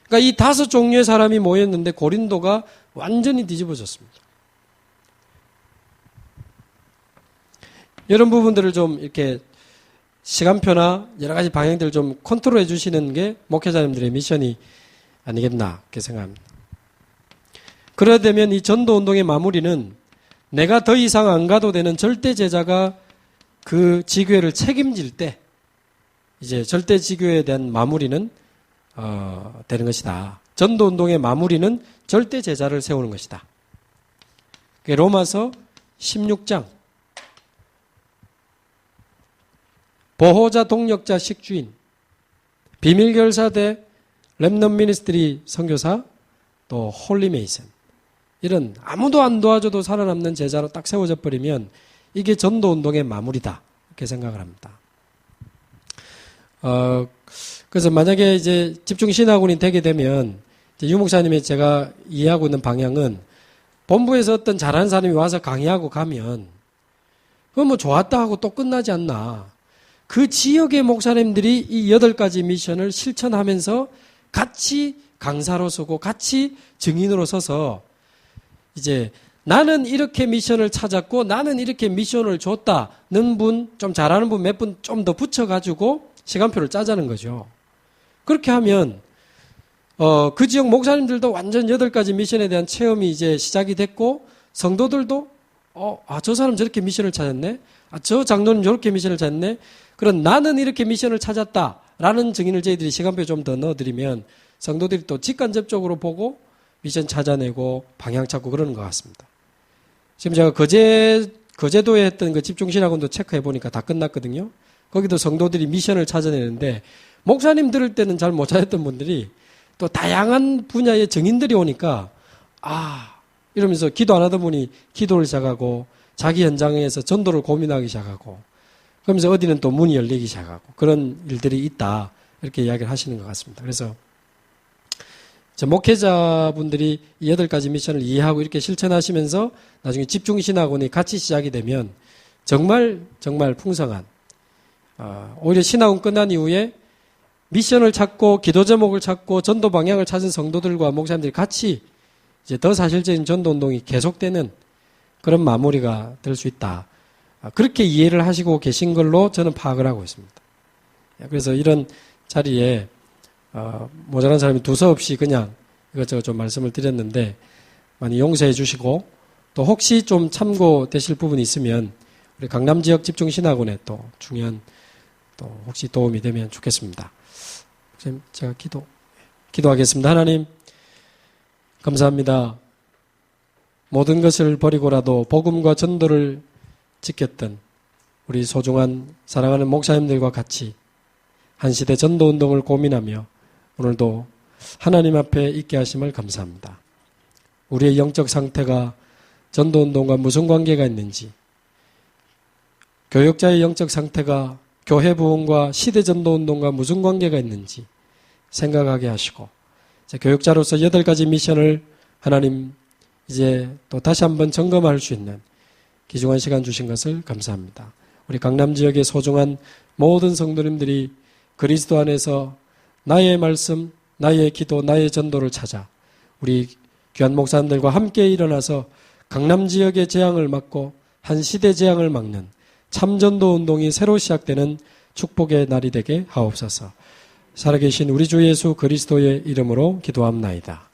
그러니까 이 5종류의 사람이 모였는데 고린도가 완전히 뒤집어졌습니다. 이런 부분들을 좀 이렇게 시간표나 여러 가지 방향들을 좀 컨트롤해 주시는 게 목회자님들의 미션이 아니겠나 그렇게 생각합니다. 그러되면 이 전도운동의 마무리는 내가 더 이상 안 가도 되는 절대 제자가 그 지교회를 책임질 때 이제 절대 지교회에 대한 마무리는 되는 것이다. 전도운동의 마무리는 절대 제자를 세우는 것이다. 로마서 16장 보호자, 동력자, 식주인, 비밀결사대, 렘넌트 미니스트리 선교사, 또 홀리메이슨, 이런 아무도 안 도와줘도 살아남는 제자로 딱 세워져 버리면 이게 전도운동의 마무리다 이렇게 생각을 합니다. 그래서 만약에 이제 집중신학원이 되게 되면 유 목사님이 제가 이해하고 있는 방향은 본부에서 어떤 잘하는 사람이 와서 강의하고 가면 그건 뭐 좋았다 하고 또 끝나지 않나. 그 지역의 목사님들이 이 8가지 미션을 실천하면서 같이 강사로 서고 같이 증인으로 서서 이제 나는 이렇게 미션을 찾았고 나는 이렇게 미션을 줬다는 분, 좀 잘하는 분 몇 분 좀 더 붙여가지고 시간표를 짜자는 거죠. 그렇게 하면 그 지역 목사님들도 완전 8가지 미션에 대한 체험이 이제 시작이 됐고 성도들도 저 사람 저렇게 미션을 찾았네. 저 장로님 저렇게 미션을 찾았네. 그런 나는 이렇게 미션을 찾았다라는 증인을 저희들이 시간표에 좀 더 넣어드리면 성도들이 또 직간접적으로 보고 미션 찾아내고 방향 찾고 그러는 것 같습니다. 지금 제가 거제도에 했던 그 집중신학원도 체크해 보니까 다 끝났거든요. 거기도 성도들이 미션을 찾아내는데 목사님 들을 때는 잘 못 찾았던 분들이 또 다양한 분야의 증인들이 오니까 이러면서 기도 안 하던 분이 기도를 시작하고 자기 현장에서 전도를 고민하기 시작하고 그러면서 어디는 또 문이 열리기 시작하고 그런 일들이 있다 이렇게 이야기를 하시는 것 같습니다. 그래서 목회자분들이 이 8가지 미션을 이해하고 이렇게 실천하시면서 나중에 집중신학원이 같이 시작이 되면 정말 풍성한 오히려 신학원 끝난 이후에 미션을 찾고 기도 제목을 찾고 전도 방향을 찾은 성도들과 목사님들이 같이 이제 더 사실적인 전도 운동이 계속되는 그런 마무리가 될 수 있다. 그렇게 이해를 하시고 계신 걸로 저는 파악을 하고 있습니다. 그래서 이런 자리에 모자란 사람이 두서없이 그냥 이것저것 좀 말씀을 드렸는데 많이 용서해 주시고 또 혹시 좀 참고되실 부분이 있으면 우리 강남 지역 집중신학원에 또 중요한 또 혹시 도움이 되면 좋겠습니다. 제가 기도하겠습니다. 하나님 감사합니다. 모든 것을 버리고라도 복음과 전도를 지켰던 우리 소중한 사랑하는 목사님들과 같이 한 시대 전도 운동을 고민하며 오늘도 하나님 앞에 있게 하심을 감사합니다. 우리의 영적 상태가 전도 운동과 무슨 관계가 있는지, 교역자의 영적 상태가 교회 부흥과 시대 전도 운동과 무슨 관계가 있는지 생각하게 하시고 교역자로서 8가지 미션을 하나님 이제 또 다시 한번 점검할 수 있는 귀중한 시간 주신 것을 감사합니다. 우리 강남 지역의 소중한 모든 성도님들이 그리스도 안에서 나의 말씀, 나의 기도, 나의 전도를 찾아 우리 귀한 목사님들과 함께 일어나서 강남 지역의 재앙을 막고 한 시대 재앙을 막는 참전도 운동이 새로 시작되는 축복의 날이 되게 하옵소서. 살아계신 우리 주 예수 그리스도의 이름으로 기도합나이다.